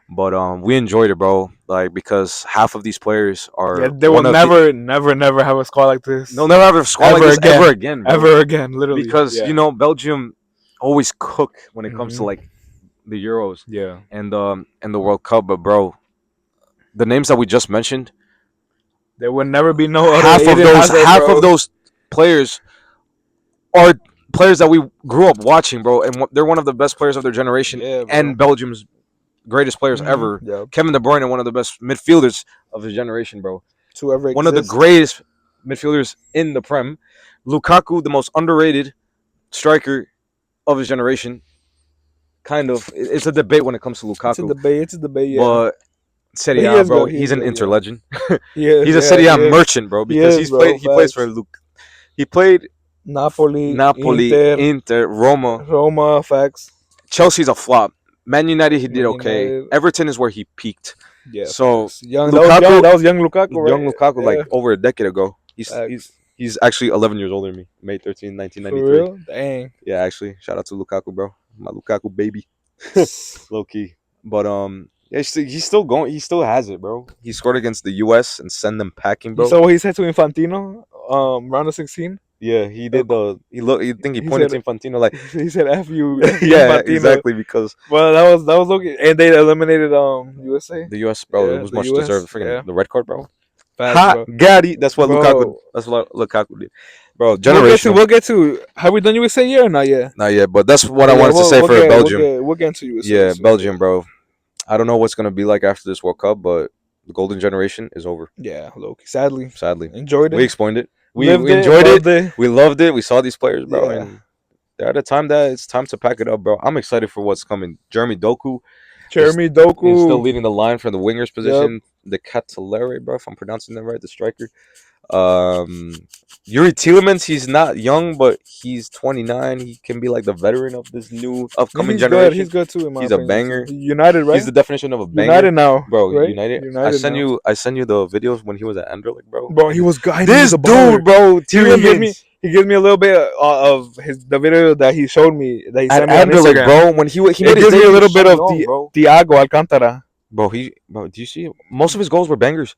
Speaker 2: But we enjoyed it, bro. Like because half of these players are.
Speaker 3: Yeah, they will never have a squad like this.
Speaker 2: They'll never have a squad like this ever again.
Speaker 3: Bro. Ever again, literally.
Speaker 2: Because Belgium, always cook when it comes to
Speaker 3: Mhm.
Speaker 2: like the Euros
Speaker 3: Yeah.
Speaker 2: and the World Cup. But bro, the names that we just mentioned,
Speaker 3: There would never be no other Eden Hazard,
Speaker 2: half of
Speaker 3: bro.
Speaker 2: those players are players that we grew up watching, bro, and they're one of the best players of their generation
Speaker 3: Yeah, bro.
Speaker 2: and Belgium's greatest players ever.
Speaker 3: Yep.
Speaker 2: Kevin De Bruyne, one of the best midfielders of his generation, bro.
Speaker 3: To ever
Speaker 2: One of the
Speaker 3: exist.
Speaker 2: greatest midfielders in the Prem. Lukaku, the most underrated striker of his generation. Kind of. It's a debate when it comes to
Speaker 3: It's a
Speaker 2: Lukaku.
Speaker 3: debate. It's a debate. Yeah.
Speaker 2: But Serie
Speaker 3: But he
Speaker 2: A,
Speaker 3: is
Speaker 2: bro,
Speaker 3: good. He
Speaker 2: he's
Speaker 3: is
Speaker 2: an
Speaker 3: good,
Speaker 2: Inter
Speaker 3: yeah.
Speaker 2: legend.
Speaker 3: He is.
Speaker 2: He's a
Speaker 3: Yeah,
Speaker 2: Serie A
Speaker 3: he is.
Speaker 2: merchant, bro, because
Speaker 3: is, bro,
Speaker 2: he plays for
Speaker 3: facts.
Speaker 2: he played
Speaker 3: Napoli,
Speaker 2: Napoli, Inter, Roma.
Speaker 3: Roma, facts.
Speaker 2: Chelsea's a flop. Man United, he did
Speaker 3: Man
Speaker 2: okay.
Speaker 3: United.
Speaker 2: Everton is where he peaked.
Speaker 3: Yeah.
Speaker 2: So
Speaker 3: facts. Young.
Speaker 2: Lukaku,
Speaker 3: That was young Lukaku, right?
Speaker 2: young Lukaku,
Speaker 3: Yeah.
Speaker 2: like over a decade ago.
Speaker 3: Facts.
Speaker 2: He's actually 11 years older than me. May 13,
Speaker 3: For
Speaker 2: 1993.
Speaker 3: real? Dang.
Speaker 2: Yeah, actually, shout out to Lukaku, bro. My Lukaku baby, low key. But yeah, he's still going. He still has it, bro. He scored against the U.S. and send them packing, bro.
Speaker 3: You saw what he said to Infantino? Round of 16.
Speaker 2: Yeah, he did the. He look. You think he
Speaker 3: He
Speaker 2: pointed
Speaker 3: said-
Speaker 2: to Infantino like.
Speaker 3: He said "F you."
Speaker 2: Yeah,
Speaker 3: Infantino.
Speaker 2: exactly, because
Speaker 3: Well, that was okay, and they eliminated USA.
Speaker 2: the U.S. bro,
Speaker 3: Yeah,
Speaker 2: it was
Speaker 3: the
Speaker 2: much
Speaker 3: US,
Speaker 2: deserved. Freaking
Speaker 3: yeah.
Speaker 2: the red card, bro.
Speaker 3: Facts,
Speaker 2: Ha,
Speaker 3: bro.
Speaker 2: Gaddy. That's what
Speaker 3: Bro.
Speaker 2: Lukaku. That's what Lukaku did, bro.
Speaker 3: We'll
Speaker 2: Generational.
Speaker 3: get to. Have we done USA yet or not yet?
Speaker 2: Not yet, but that's what I
Speaker 3: Yeah,
Speaker 2: wanted to say for Belgium.
Speaker 3: We'll get into USA.
Speaker 2: Yeah,
Speaker 3: soon.
Speaker 2: Belgium, bro. I don't know what's gonna be like after this World Cup, but the golden generation is over.
Speaker 3: Yeah, Loki. Sadly,
Speaker 2: Sadly,
Speaker 3: enjoyed it.
Speaker 2: we explained it. We
Speaker 3: Lived
Speaker 2: enjoyed it.
Speaker 3: loved it.
Speaker 2: We loved it. We saw these players, bro,
Speaker 3: Yeah.
Speaker 2: and they're at a time that it's time to pack it up, bro. I'm excited for what's coming. Jeremy Doku
Speaker 3: Jeremy
Speaker 2: is still
Speaker 3: Doku.
Speaker 2: leading the line for the wingers position. The Catalere, bro, if I'm pronouncing that right, the striker. Yuri Tielemans, he's not young, but he's 29. He can be like the veteran of this new upcoming
Speaker 3: He's
Speaker 2: generation.
Speaker 3: good. He's good too. In my
Speaker 2: He's a
Speaker 3: opinion,
Speaker 2: banger.
Speaker 3: too. United, right?
Speaker 2: He's the definition of a banger.
Speaker 3: United now,
Speaker 2: Bro,
Speaker 3: right?
Speaker 2: United.
Speaker 3: Now.
Speaker 2: I send you the videos when he was at Anderlecht, bro.
Speaker 3: Bro, he was good.
Speaker 2: This dude, bro, Tielemans
Speaker 3: He gives me a little bit of the video that he showed me that he
Speaker 2: at
Speaker 3: sent me on
Speaker 2: Anderlecht,
Speaker 3: Instagram.
Speaker 2: bro. When he
Speaker 3: It
Speaker 2: made his
Speaker 3: gives me a
Speaker 2: debut,
Speaker 3: little
Speaker 2: he
Speaker 3: bit
Speaker 2: was
Speaker 3: of
Speaker 2: so young, bro.
Speaker 3: Thiago Alcantara.
Speaker 2: Bro, do you see? Most of his goals were bangers.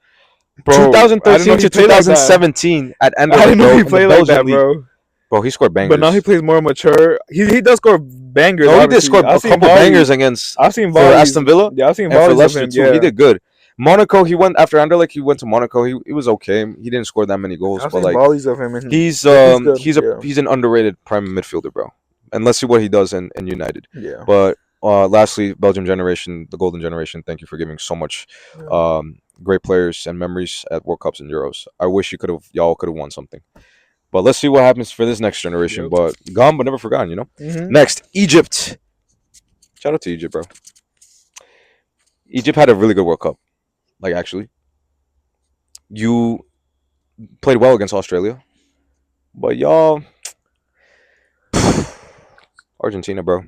Speaker 3: Bro, I didn't know
Speaker 2: 2013
Speaker 3: he
Speaker 2: to
Speaker 3: played like that.
Speaker 2: 2017 at
Speaker 3: I
Speaker 2: Anderlecht,
Speaker 3: didn't know
Speaker 2: bro,
Speaker 3: he
Speaker 2: in the
Speaker 3: played like that,
Speaker 2: Belgian league.
Speaker 3: bro.
Speaker 2: Bro, he scored bangers.
Speaker 3: But now he plays more mature. He does score bangers.
Speaker 2: No, he did
Speaker 3: obviously.
Speaker 2: score a
Speaker 3: I've seen
Speaker 2: couple
Speaker 3: volleys.
Speaker 2: bangers against
Speaker 3: I've seen
Speaker 2: for
Speaker 3: volleys.
Speaker 2: Aston Villa
Speaker 3: Yeah, I've seen
Speaker 2: and for
Speaker 3: volleys of
Speaker 2: Leicester
Speaker 3: him.
Speaker 2: too.
Speaker 3: Yeah.
Speaker 2: He did good. Monaco, he went after Anderlecht. He went to Monaco. He was okay. He didn't score that many goals,
Speaker 3: I've
Speaker 2: but
Speaker 3: seen
Speaker 2: like
Speaker 3: volleys of him. And
Speaker 2: he's
Speaker 3: good, yeah.
Speaker 2: he's an underrated prime midfielder, bro. And let's see what he does in United.
Speaker 3: Yeah.
Speaker 2: But lastly, Belgium generation, the golden generation. Thank you for giving so much great players and memories at World Cups and Euros. I wish y'all could have won something. But let's see what happens for this next generation.
Speaker 3: Yep.
Speaker 2: But gone but never forgotten, you know?
Speaker 3: Mhm.
Speaker 2: Next, Egypt. Shout out to Egypt, bro. Egypt had a really good World Cup. Like, actually. You played well against Australia. But y'all... Argentina, bro.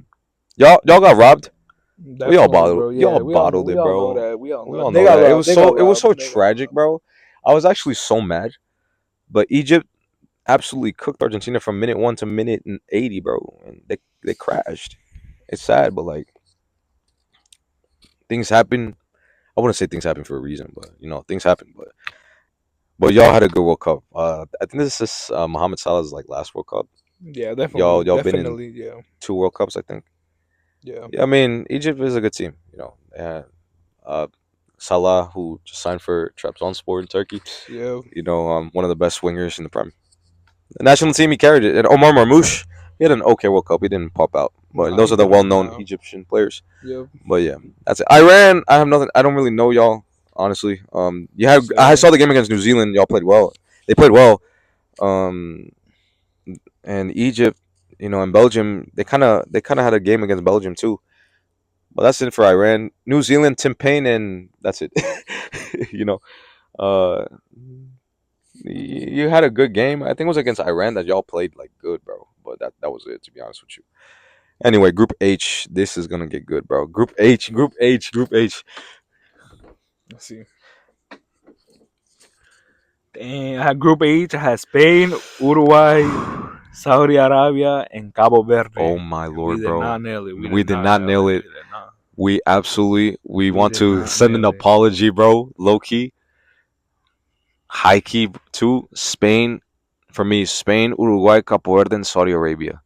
Speaker 2: Y'all got robbed. We all bottled
Speaker 3: bro.
Speaker 2: it. Y'all bottled it, bro.
Speaker 3: We all
Speaker 2: We
Speaker 3: know
Speaker 2: all
Speaker 3: that.
Speaker 2: know that. It was so
Speaker 3: They got
Speaker 2: tragic,
Speaker 3: robbed.
Speaker 2: bro. I was actually so mad. But Egypt absolutely cooked Argentina from minute 1 to minute 80, bro. And they crashed. It's sad, but like things happen. I wouldn't say things happen for a reason, but you know, things happen. But y'all had a good World Cup. I think this is Mohamed Salah's like last World Cup.
Speaker 3: Yeah, definitely.
Speaker 2: Y'all been in-
Speaker 3: definitely, yeah.
Speaker 2: 2 World Cups, I think.
Speaker 3: Yeah.
Speaker 2: Yeah, I mean, Egypt is a good team. You know, they had Salah, who just signed for Trabzonspor in Turkey.
Speaker 3: Yeah.
Speaker 2: You know, one of the best wingers in the Prem. The national team, he carried it. And Omar Marmoush, he had an okay World Cup. He didn't pop out. But
Speaker 3: Nah,
Speaker 2: those
Speaker 3: he
Speaker 2: are the
Speaker 3: didn't,
Speaker 2: well-known
Speaker 3: nah.
Speaker 2: Egyptian players.
Speaker 3: Yeah.
Speaker 2: But yeah, that's it. Iran, I have nothing. I don't really know y'all, honestly. I saw the game against New Zealand. Y'all played well. They played well. And Egypt, you know, and Belgium, they kind of had a game against Belgium too. But that's it for Iran. New Zealand, Tim Payne, and that's it. You know, uh, you had a good game. I think it was against Iran that y'all played like good, bro. But that was it, to be honest with you. Anyway, Group H, this is gonna get good, bro. Group H.
Speaker 3: Let's see. Dang, I had Group H. I had Spain, Uruguay, Saudi Arabia, and Cabo Verde.
Speaker 2: Oh my lord,
Speaker 3: we did
Speaker 2: bro.
Speaker 3: not nail it.
Speaker 2: We did not nail it.
Speaker 3: We did not.
Speaker 2: We want
Speaker 3: did
Speaker 2: to
Speaker 3: not
Speaker 2: send an
Speaker 3: nail it.
Speaker 2: apology, bro. Low key, high key to Spain. For me, Spain, Uruguay, Capo Verde, and Saudi Arabia.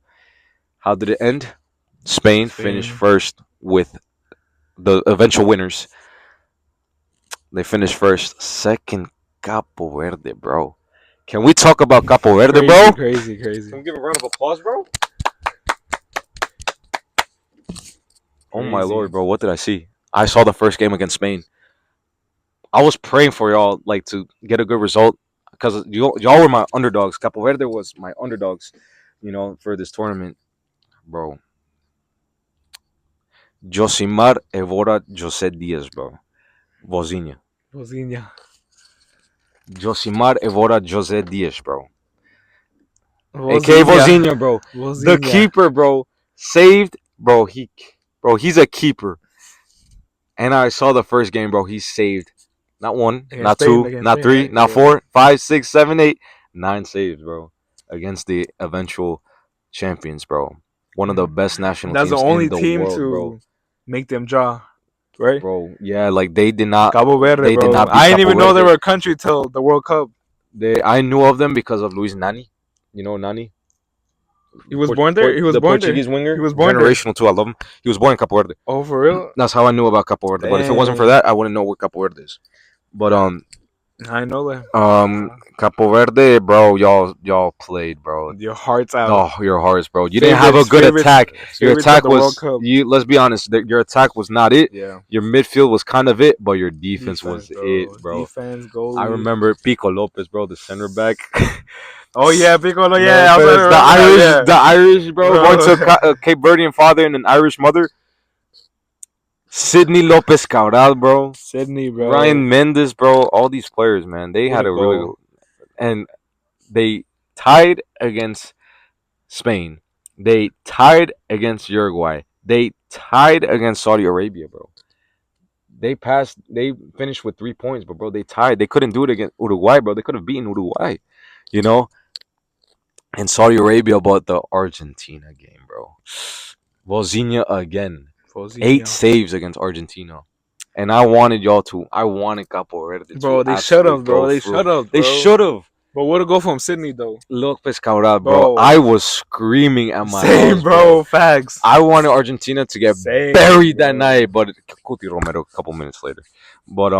Speaker 2: How did it end? Spain finished
Speaker 3: Spain.
Speaker 2: first with the eventual winners. They finished first. Second, Capo Verde, bro. Can we talk about Capo Verde, bro?
Speaker 3: Crazy.
Speaker 2: Can we give a round of applause, bro? Oh my
Speaker 3: Crazy.
Speaker 2: lord, bro! What did I see? I saw the first game against Spain. I was praying for y'all like to get a good result because y'all were my underdogs. Capo Verde was my underdogs, for this tournament, bro. Josimar Evora Jose Diaz, bro. Vozinha. Josimar Evora Jose Diaz, bro. AKA Vozinha, bro. The keeper, bro. Saved, bro. He's a keeper. And I saw the first game, bro. He saved not one, not two, not three, not 4, 5, 6, 7, 8, 9 saves, bro. Against the eventual champions, bro. One of the best national teams in the world, bro. That's the only team to
Speaker 3: make them draw, right?
Speaker 2: Bro, yeah, like they did not.
Speaker 3: Cabo Verde,
Speaker 2: they
Speaker 3: bro.
Speaker 2: Did not beat
Speaker 3: I didn't
Speaker 2: Cabo
Speaker 3: even know
Speaker 2: Verde.
Speaker 3: they were a country till the World Cup.
Speaker 2: I knew of them because of Luis Nani. You know Nani?
Speaker 3: He was born there. He was
Speaker 2: the
Speaker 3: born
Speaker 2: Portuguese
Speaker 3: there.
Speaker 2: winger.
Speaker 3: He was born
Speaker 2: generational too. I love him. He was born in Capo Verde.
Speaker 3: Oh, for real?
Speaker 2: That's how I knew about Capo Verde. But if it wasn't for that, I wouldn't know what Capo Verde is. But
Speaker 3: I know that.
Speaker 2: Capo Verde, bro, y'all played, bro.
Speaker 3: Your hearts out.
Speaker 2: Oh, your hearts, bro. You didn't have a good attack. Your attack was. Let's be honest. Your attack was not it.
Speaker 3: Yeah.
Speaker 2: Your midfield was kind of it, but your defense was it, bro.
Speaker 3: Defense, goalie.
Speaker 2: I remember Pico Lopez, bro, the center back.
Speaker 3: Oh yeah, Piccolo. Yeah,
Speaker 2: the Irish, bro. Born to a Cape Verdean father and an Irish mother. Sidney Lopez Cabral, bro.
Speaker 3: Bro.
Speaker 2: Ryan Mendes, bro. All these players, man, they had a really, and they tied against Spain. They tied against Uruguay. They tied against Saudi Arabia, bro. They finished with 3 points, but bro, they tied. They couldn't do it against Uruguay, bro. They could have beaten Uruguay, And Saudi Arabia, but the Argentina game, bro. Vozinha again. 8 saves against Argentina. And I wanted Capo Verde to.
Speaker 3: Bro, they should have, bro. They should have. But what a goal from Sydney, though.
Speaker 2: Lopez Cabral, bro. I was screaming at my
Speaker 3: house, bro. Facts.
Speaker 2: I wanted Argentina to get buried that night, but Cuti Romero a couple minutes later. But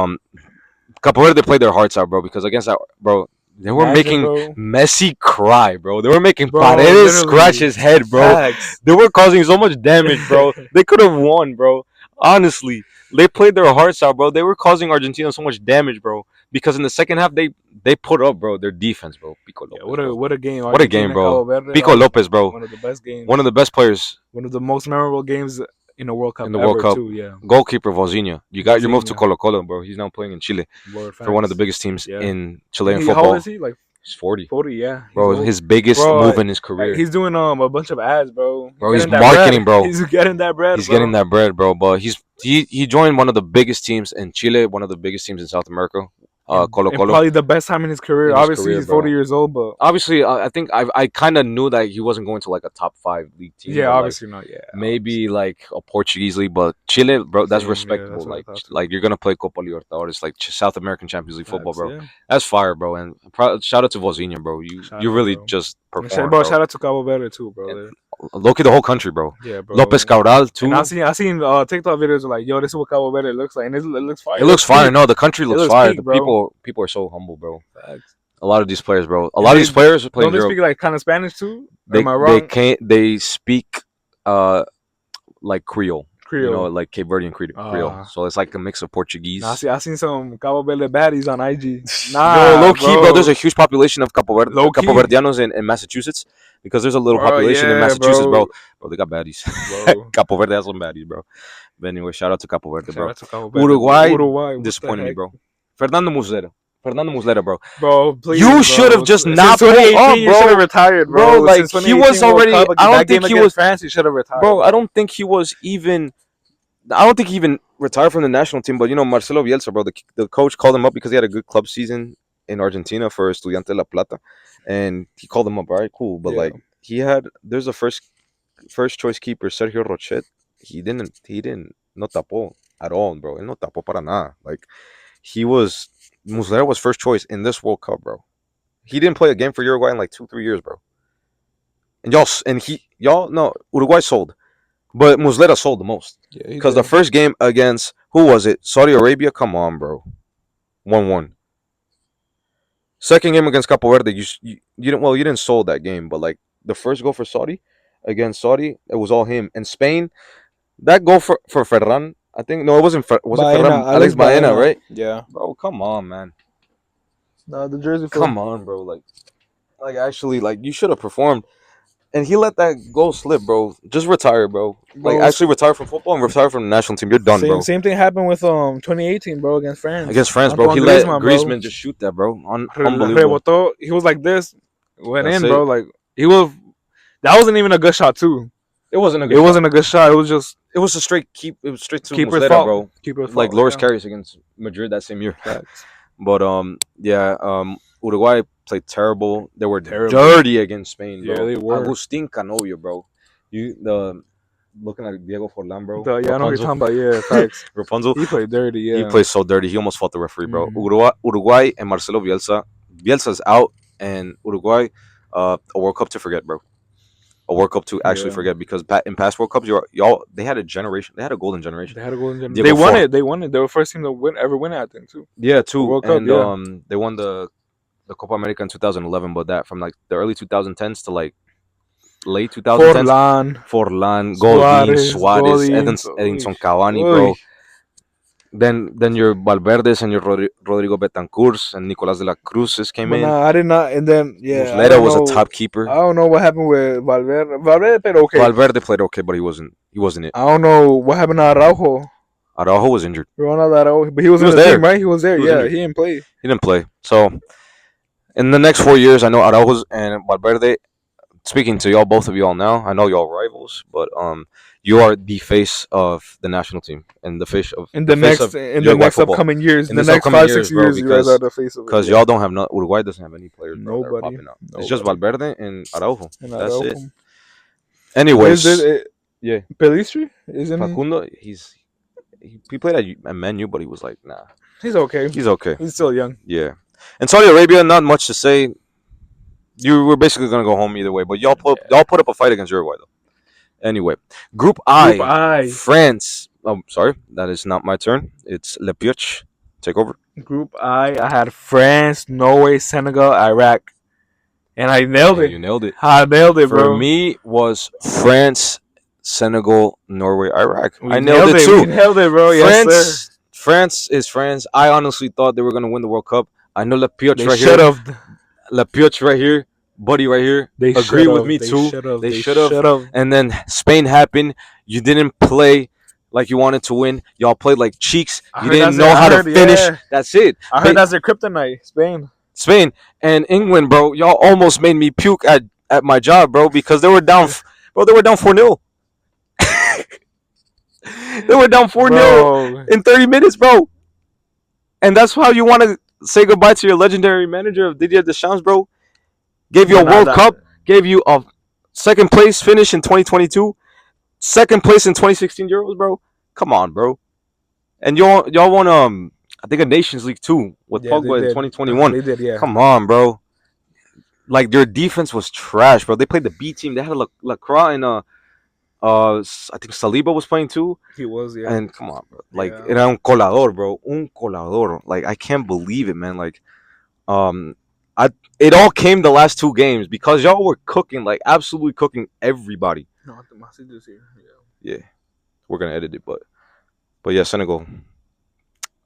Speaker 2: Capo Verde played their hearts out, bro, because against that, bro, they were making Messi cry, bro. They were making Paredes scratch his head, bro. Facts. They were causing so much damage, bro. They could have won, bro. Honestly, they played their hearts out, bro. They were causing Argentina so much damage, bro. Because in the second half, they put up, bro, their defense, bro. Pico Lopez,
Speaker 3: what a game!
Speaker 2: What a game, bro. Verde, Pico Lopez, bro.
Speaker 3: One of the best games.
Speaker 2: One of the best players.
Speaker 3: One of the most memorable games in the World Cup. Too, yeah.
Speaker 2: Goalkeeper Vozinha. You got your move to Colo Colo, bro. He's now playing in Chile for one of the biggest teams in Chilean football.
Speaker 3: How old is he? Like
Speaker 2: he's 40.
Speaker 3: 40, yeah.
Speaker 2: Bro, his biggest move in his career.
Speaker 3: He's doing a bunch of ads, bro.
Speaker 2: Bro, he's marketing, bro.
Speaker 3: He's getting that bread.
Speaker 2: He's getting that bread, bro. But he joined one of the biggest teams in Chile, one of the biggest teams in South America. Colo Colo.
Speaker 3: Probably the best time in his career. Obviously, he's 40 years old, but
Speaker 2: obviously, I think I kind of knew that he wasn't going to like a top 5 league team.
Speaker 3: Yeah, obviously not. Yeah,
Speaker 2: maybe like a Portuguese league, but Chile, bro, that's respectable. Yeah, that's like you're gonna play Copa Libertadores, like South American Champions League football, bro. Yeah. That's fire, bro. And shout out to Vozinha, bro. You really just performed, bro.
Speaker 3: Shout out to Cabo Verde too, bro.
Speaker 2: Loki, the whole country, bro.
Speaker 3: Yeah, bro.
Speaker 2: Lopez Cabral too.
Speaker 3: And I seen TikTok videos like, yo, this is what Cabo Verde looks like, and it looks fire.
Speaker 2: It looks fire. No, the country looks fire. The people are so humble, bro. Facts. A lot of these players, bro. A lot of these players are playing.
Speaker 3: Don't they speak like kind of Spanish too?
Speaker 2: Am I wrong? They speak like Creole. Like Cape Verdean Creole. So it's like a mix of Portuguese.
Speaker 3: I seen some Cabo Verde baddies on IG.
Speaker 2: Low key, bro. There's a huge population of Capo Verdeanos in Massachusetts because there's a little population in Massachusetts, bro. Bro, they got baddies. Capo Verde has some baddies, bro. But anyway, shout out to Capo Verde, bro. Uruguay disappointed me, bro. Fernando Muslera, bro.
Speaker 3: Bro, please.
Speaker 2: You should have just not pulled up, bro.
Speaker 3: You should have retired, bro.
Speaker 2: Like he was already. I don't think he was.
Speaker 3: France, he should have retired,
Speaker 2: bro. I don't think he was even. I don't think he even retired from the national team. But Marcelo Bielsa, bro, the coach called him up because he had a good club season in Argentina for Estudiante La Plata, and he called him up. All right, cool. But there's a first choice keeper, Sergio Rochet. He didn't no tapó at all, bro. Él no tapó para nada. Like Muslera was first choice in this World Cup, bro. He didn't play a game for Uruguay in like 2-3 years, bro. And y'all no, Uruguay sold, but Muslera sold the most
Speaker 3: Yeah,
Speaker 2: because the first game against who was it? Saudi Arabia. Come on, bro. 1-1. Second game against Capo Verde, you didn't sold that game, but like the first goal for Saudi against Saudi, it was all him. And Spain, that goal for Ferran, I think no, it wasn't. Was it Ferran? Alex Baena, right?
Speaker 3: Yeah.
Speaker 2: Bro, come on, man.
Speaker 3: No, the jersey.
Speaker 2: Come on, bro. Like actually, like you should have performed. And he let that goal slip, bro. Just retire, bro. Like actually retire from football and retire from the national team. You're done, bro.
Speaker 3: Same thing happened with 2018, bro, against France.
Speaker 2: Against France, bro. He let Griezmann just shoot that, bro. Unbelievable.
Speaker 3: He was like this, went
Speaker 2: That's
Speaker 3: in,
Speaker 2: it.
Speaker 3: bro. Like he was. That wasn't even a good shot, too.
Speaker 2: It wasn't a good shot.
Speaker 3: It was just.
Speaker 2: It was a straight keep. It was straight to
Speaker 3: Keeper's
Speaker 2: Muslera,
Speaker 3: fault.
Speaker 2: bro.
Speaker 3: Keeper's
Speaker 2: Like
Speaker 3: fault,
Speaker 2: Loris Karius against Madrid that same year. But Uruguay played terrible. They were dirty against Spain, bro.
Speaker 3: Yeah, they were.
Speaker 2: Agustin Canovio, bro. Looking at Diego Forlan, bro.
Speaker 3: I know what you're talking about. Yeah, facts.
Speaker 2: Rapunzel.
Speaker 3: He played dirty. Yeah,
Speaker 2: He played so dirty. He almost fought the referee, bro.
Speaker 3: Mhm.
Speaker 2: Uruguay and Marcelo Bielsa. Bielsa's out, and Uruguay, a World Cup to forget, bro. A World Cup to actually forget because in past World Cups, y'all they had a generation. They had a golden generation.
Speaker 3: They had a golden generation. They won it. They won it. They were the first team to ever win it, I think, too.
Speaker 2: Yeah, too.
Speaker 3: World Cup,
Speaker 2: and they won the Copa America in 2011, but that from like the early 2010s to like late 2010s. Forlan, Godin, Suarez, Edinson Cavani, bro. Then your Valverdes and your Rodrigo Betancourts and Nicolas de la Cruz came in.
Speaker 3: I did not. And then
Speaker 2: Muslera was a top keeper.
Speaker 3: I don't know what happened with Valverde. Valverde played okay.
Speaker 2: Valverde played okay, but he wasn't it.
Speaker 3: I don't know what happened to Araujo.
Speaker 2: Araujo was injured.
Speaker 3: Ronaldo Araujo, but he was in the team, right? He was there. Yeah, he didn't play.
Speaker 2: He didn't play. So in the next 4 years, I know Araujo and Valverde. Speaking to y'all, both of y'all now, I know y'all rivals, but you are the face of the national team and the face of
Speaker 3: in the next upcoming years, in the next 5-6 years, you guys are the face of it.
Speaker 2: Because y'all don't have Uruguay doesn't have any players.
Speaker 3: Nobody.
Speaker 2: Popping up. It's just Valverde and Araujo. That's it.
Speaker 3: Anyways,
Speaker 2: Anyways,
Speaker 3: Pelistri isn't
Speaker 2: Facundo, he played at Man U, but he was like, nah.
Speaker 3: He's okay. He's still young.
Speaker 2: Yeah. And Saudi Arabia, not much to say. You were basically gonna go home either way, but y'all put up a fight against Uruguay though. Anyway, Group I. France. Oh, sorry, that is not my turn. It's Le Pioche. Take over.
Speaker 3: Group I had France, Norway, Senegal, Iraq, and I nailed it.
Speaker 2: You nailed it.
Speaker 3: I nailed it, bro.
Speaker 2: For me, was France, Senegal, Norway, Iraq. I nailed it too.
Speaker 3: We nailed it, bro.
Speaker 2: France,
Speaker 3: yes, sir.
Speaker 2: France is France. I honestly thought they were gonna win the World Cup. I know Le Pioche right
Speaker 3: here.
Speaker 2: Le Pioche right here, buddy right here. They agree with me too. They should have. And then Spain happened. You didn't play like you wanted to win. Y'all played like cheeks. You didn't know how to finish. Yeah. That's it.
Speaker 3: I heard that's their kryptonite.
Speaker 2: Spain and England, bro. Y'all almost made me puke at my job, bro, because they were down. Bro, they were down 4-0. They were down 4-0 in 30 minutes, bro. And that's how you want to say goodbye to your legendary manager of Didier Deschamps, bro. Gave you a World Cup. Gave you a second place finish in 2022. Second place in 2016 Euros, bro. Come on, bro. And y'all won I think a Nations League too with Pogba in 2021.
Speaker 3: They did, yeah.
Speaker 2: Come on, bro. Like their defense was trash, bro. They played the B team. They had a Lacroix and I think Saliba was playing too.
Speaker 3: He was, yeah.
Speaker 2: And come on, bro. Like era un colador, bro. Un colador. Like I can't believe it, man. Like it all came the last two games because y'all were cooking, like absolutely cooking everybody.
Speaker 3: No, the message is here.
Speaker 2: Yeah. We're gonna edit it, but yeah, Senegal.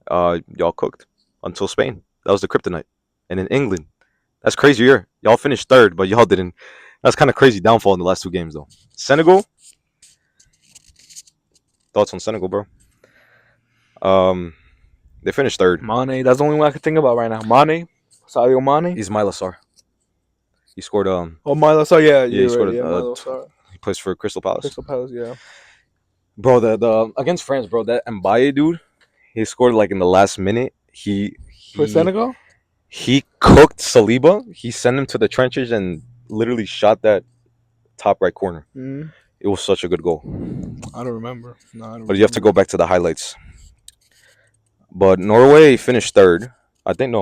Speaker 2: Y'all cooked until Spain. That was the kryptonite. And in England, that's crazy year. Y'all finished third, but y'all didn't. That's kind of crazy downfall in the last two games, though. Senegal. Thoughts on Senegal, bro? They finished third.
Speaker 3: Mane. That's the only one I can think about right now. Mane. Sadio Mane.
Speaker 2: Ismaila Sarr. He scored.
Speaker 3: Ismaila Sarr. Yeah,
Speaker 2: he scored.
Speaker 3: Sarr.
Speaker 2: He plays for Crystal Palace.
Speaker 3: Crystal Palace, yeah.
Speaker 2: Bro, the against France, bro, that Mbaye dude, he scored like in the last minute.
Speaker 3: For Senegal?
Speaker 2: He cooked Saliba. He sent him to the trenches and literally shot that top right corner.
Speaker 3: Mm-hmm.
Speaker 2: It was such a good goal.
Speaker 3: I don't remember.
Speaker 2: But you have to go back to the highlights. But Norway finished third. I think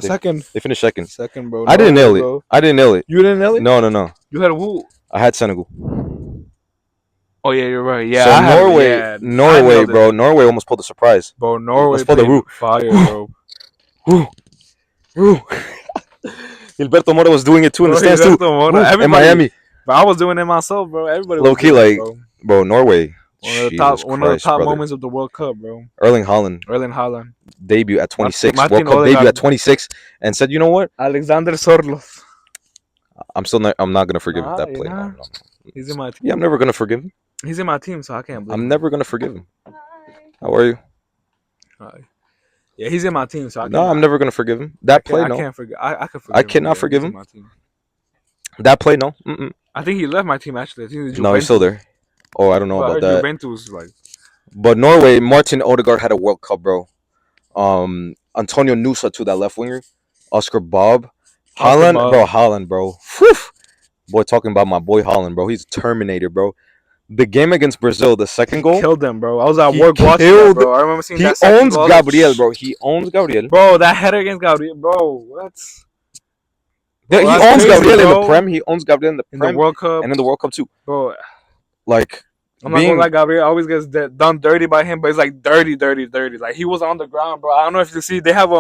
Speaker 3: second.
Speaker 2: They finished second.
Speaker 3: Second, bro.
Speaker 2: I didn't nail it. I didn't nail it.
Speaker 3: You didn't nail it?
Speaker 2: No.
Speaker 3: You had who?
Speaker 2: I had Senegal.
Speaker 3: Oh yeah, you're right. Yeah,
Speaker 2: So
Speaker 3: I have,
Speaker 2: Norway,
Speaker 3: yeah, I
Speaker 2: Norway,
Speaker 3: nailed
Speaker 2: bro.
Speaker 3: it.
Speaker 2: Norway almost pulled the surprise.
Speaker 3: Bro, Norway
Speaker 2: Let's pull the
Speaker 3: played
Speaker 2: root.
Speaker 3: fire, bro.
Speaker 2: Woo, woo. Gilberto Mora was doing it too in the
Speaker 3: Bro,
Speaker 2: stands too.
Speaker 3: Mora.
Speaker 2: Woo, in
Speaker 3: Everybody,
Speaker 2: Miami.
Speaker 3: but I was doing it myself, bro. Everybody
Speaker 2: Low
Speaker 3: was
Speaker 2: key,
Speaker 3: doing
Speaker 2: like,
Speaker 3: it,
Speaker 2: bro, Norway.
Speaker 3: bro. One of the top moments of the World Cup, bro.
Speaker 2: Erling Haaland
Speaker 3: Erling Haaland.
Speaker 2: debut at 26. World
Speaker 3: Martin
Speaker 2: Cup debut
Speaker 3: Odegaard.
Speaker 2: at 26, and said, "You know what?
Speaker 3: Alexander Sorloth.
Speaker 2: I'm not gonna forgive
Speaker 3: Nah,
Speaker 2: that
Speaker 3: you're
Speaker 2: play. No,
Speaker 3: not.
Speaker 2: no, no.
Speaker 3: He's in my team.
Speaker 2: Yeah, I'm never gonna forgive him.
Speaker 3: He's in my team, so I can't blame
Speaker 2: I'm
Speaker 3: him.
Speaker 2: never gonna forgive him. How are you?
Speaker 3: Yeah, he's in my team, so I
Speaker 2: No, I'm never gonna forgive him. That play, no.
Speaker 3: I can't forgive. I can forgive
Speaker 2: I
Speaker 3: him.
Speaker 2: cannot
Speaker 3: Yeah,
Speaker 2: forgive
Speaker 3: he's
Speaker 2: him.
Speaker 3: in my team.
Speaker 2: That play, no. Mm-mm.
Speaker 3: I think he left my team actually. I think he's
Speaker 2: No, he's still there. Oh, I don't know
Speaker 3: But I
Speaker 2: about
Speaker 3: heard
Speaker 2: that.
Speaker 3: Juventus like.
Speaker 2: But Norway, Martin Odegaard had a World Cup, bro. Antonio Nusa to that left winger. Oscar Bob. Haaland, bro. Haaland, bro. Whew. Boy, talking about my boy Haaland, bro. He's a Terminator, bro. The game against Brazil, the second goal.
Speaker 3: Killed them, bro. I was at work watching that, bro. I remember seeing that.
Speaker 2: He owns Gabriel, bro. He owns Gabriel.
Speaker 3: Bro, that header against Gabriel, bro. What?
Speaker 2: Bro, he owns Gabriel in the Prem. He owns Gabriel in the Prem.
Speaker 3: In the World Cup.
Speaker 2: And in the World Cup, too.
Speaker 3: Bro.
Speaker 2: Like,
Speaker 3: I'm not gonna lie, Gabriel always gets done dirty by him, but it's like dirty. Like, he was on the ground, bro. I don't know if you see. They have,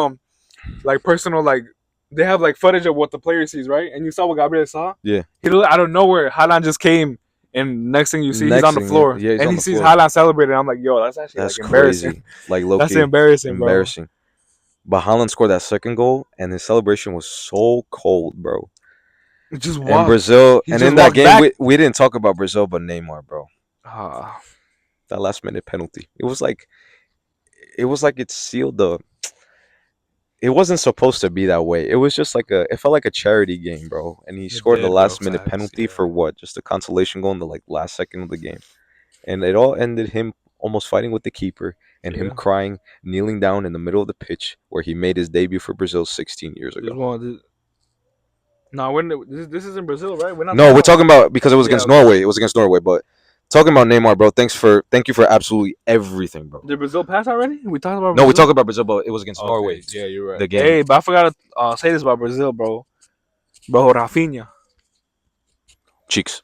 Speaker 3: like, personal, like, they have, like, footage of what the player sees, right? And you saw what Gabriel saw?
Speaker 2: Yeah.
Speaker 3: He looked out of nowhere. Haaland just came. And next thing you see, he's on the floor.
Speaker 2: Yeah,
Speaker 3: and he sees Haaland celebrating. I'm like, yo, that's actually like embarrassing.
Speaker 2: Crazy. Like, low
Speaker 3: that's
Speaker 2: key,
Speaker 3: embarrassing, bro.
Speaker 2: Embarrassing. But Haaland scored that second goal, and his celebration was so cold, bro.
Speaker 3: Just walked.
Speaker 2: And Brazil, and in that game, we didn't talk about Brazil, but Neymar, bro. That last minute penalty. It was like it sealed the. It wasn't supposed to be that way. It was just like it felt like a charity game, bro. And he scored the last minute penalty for what? Just a consolation goal in the last second of the game. And it all ended him almost fighting with the keeper and him crying, kneeling down in the middle of the pitch where he made his debut for Brazil 16 years ago.
Speaker 3: No, this is in Brazil, right?
Speaker 2: We're talking about because it was against Norway. It was against Norway, but talking about Neymar, bro. Thank you for absolutely everything, bro.
Speaker 3: Did Brazil pass already? We talked about Brazil?
Speaker 2: No, we talked about Brazil, but it was against Norway.
Speaker 3: Yeah, you're right.
Speaker 2: The game.
Speaker 3: Hey, but I forgot to say this about Brazil, bro. Bro, Rafinha.
Speaker 2: Cheeks.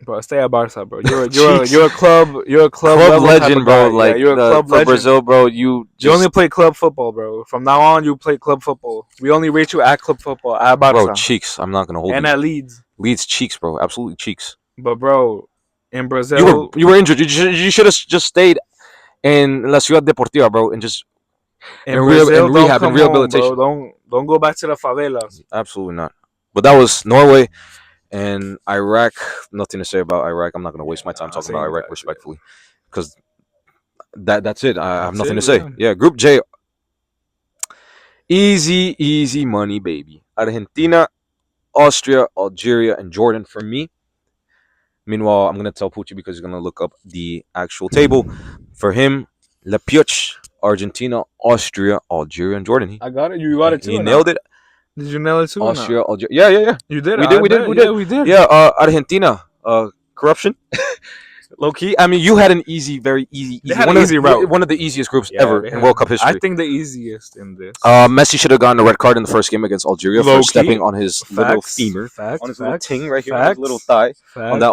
Speaker 3: Bro, stay at Barca, bro. You're a club
Speaker 2: legend, bro. Like,
Speaker 3: you're a club legend.
Speaker 2: Brazil, bro. You
Speaker 3: only play club football, bro. From now on, you play club football. We only rate you at club football at Barca.
Speaker 2: Bro, Cheeks. I'm not gonna hold you.
Speaker 3: And at Leeds.
Speaker 2: Leeds, Cheeks, bro. Absolutely Cheeks.
Speaker 3: But bro, in Brazil,
Speaker 2: you were injured. You should have just stayed in La Ciudad Deportiva, bro, and just
Speaker 3: in rehab and
Speaker 2: rehabilitation.
Speaker 3: Home, don't go back to the favelas.
Speaker 2: Absolutely not. But that was Norway and Iraq. Nothing to say about Iraq. I'm not gonna waste my time talking about Iraq respectfully, because that's it. I have nothing to say. Yeah, Group J. Easy money, baby. Argentina, Austria, Algeria, and Jordan for me. Meanwhile, I'm going to tell Pucci because he's going to look up the actual table. For him, Le Pioch, Argentina, Austria, Algeria, and Jordan.
Speaker 3: I got it. You got it too.
Speaker 2: He nailed it.
Speaker 3: Did you nail it too?
Speaker 2: Austria, Algeria. Yeah.
Speaker 3: You did.
Speaker 2: We did. Yeah, Argentina. Corruption. Low key. I mean, you had an very easy route. One of the easiest groups ever in World Cup history.
Speaker 3: I think the easiest in this.
Speaker 2: Messi should have gotten a red card in the first game against Algeria for stepping on his little femur,
Speaker 3: on
Speaker 2: his little ting right here, on his little thigh, on that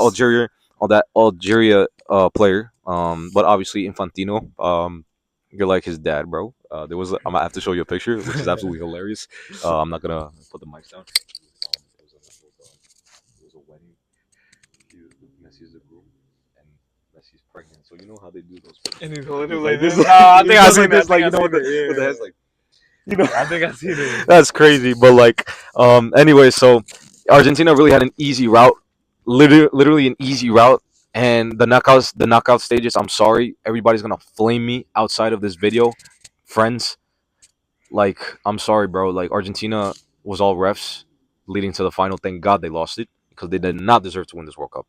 Speaker 2: Algeria player. But obviously Infantino, you're like his dad, bro. I'm gonna have to show you a picture, which is absolutely hilarious. I'm not gonna put the mics down. It was a wedding. Messi's the groom. Messi's pregnant, so you know how they do those.
Speaker 3: And he's holding like this. I think I've seen this. Like, you know what
Speaker 2: the head's like.
Speaker 3: You know, I think I've seen it.
Speaker 2: That's crazy, but like, anyway, so Argentina really had an easy route, literally an easy route, and the knockout stages. I'm sorry, everybody's gonna flame me outside of this video, friends. Like, I'm sorry, bro. Like, Argentina was all refs leading to the final. Thank God they lost it because they did not deserve to win this World Cup.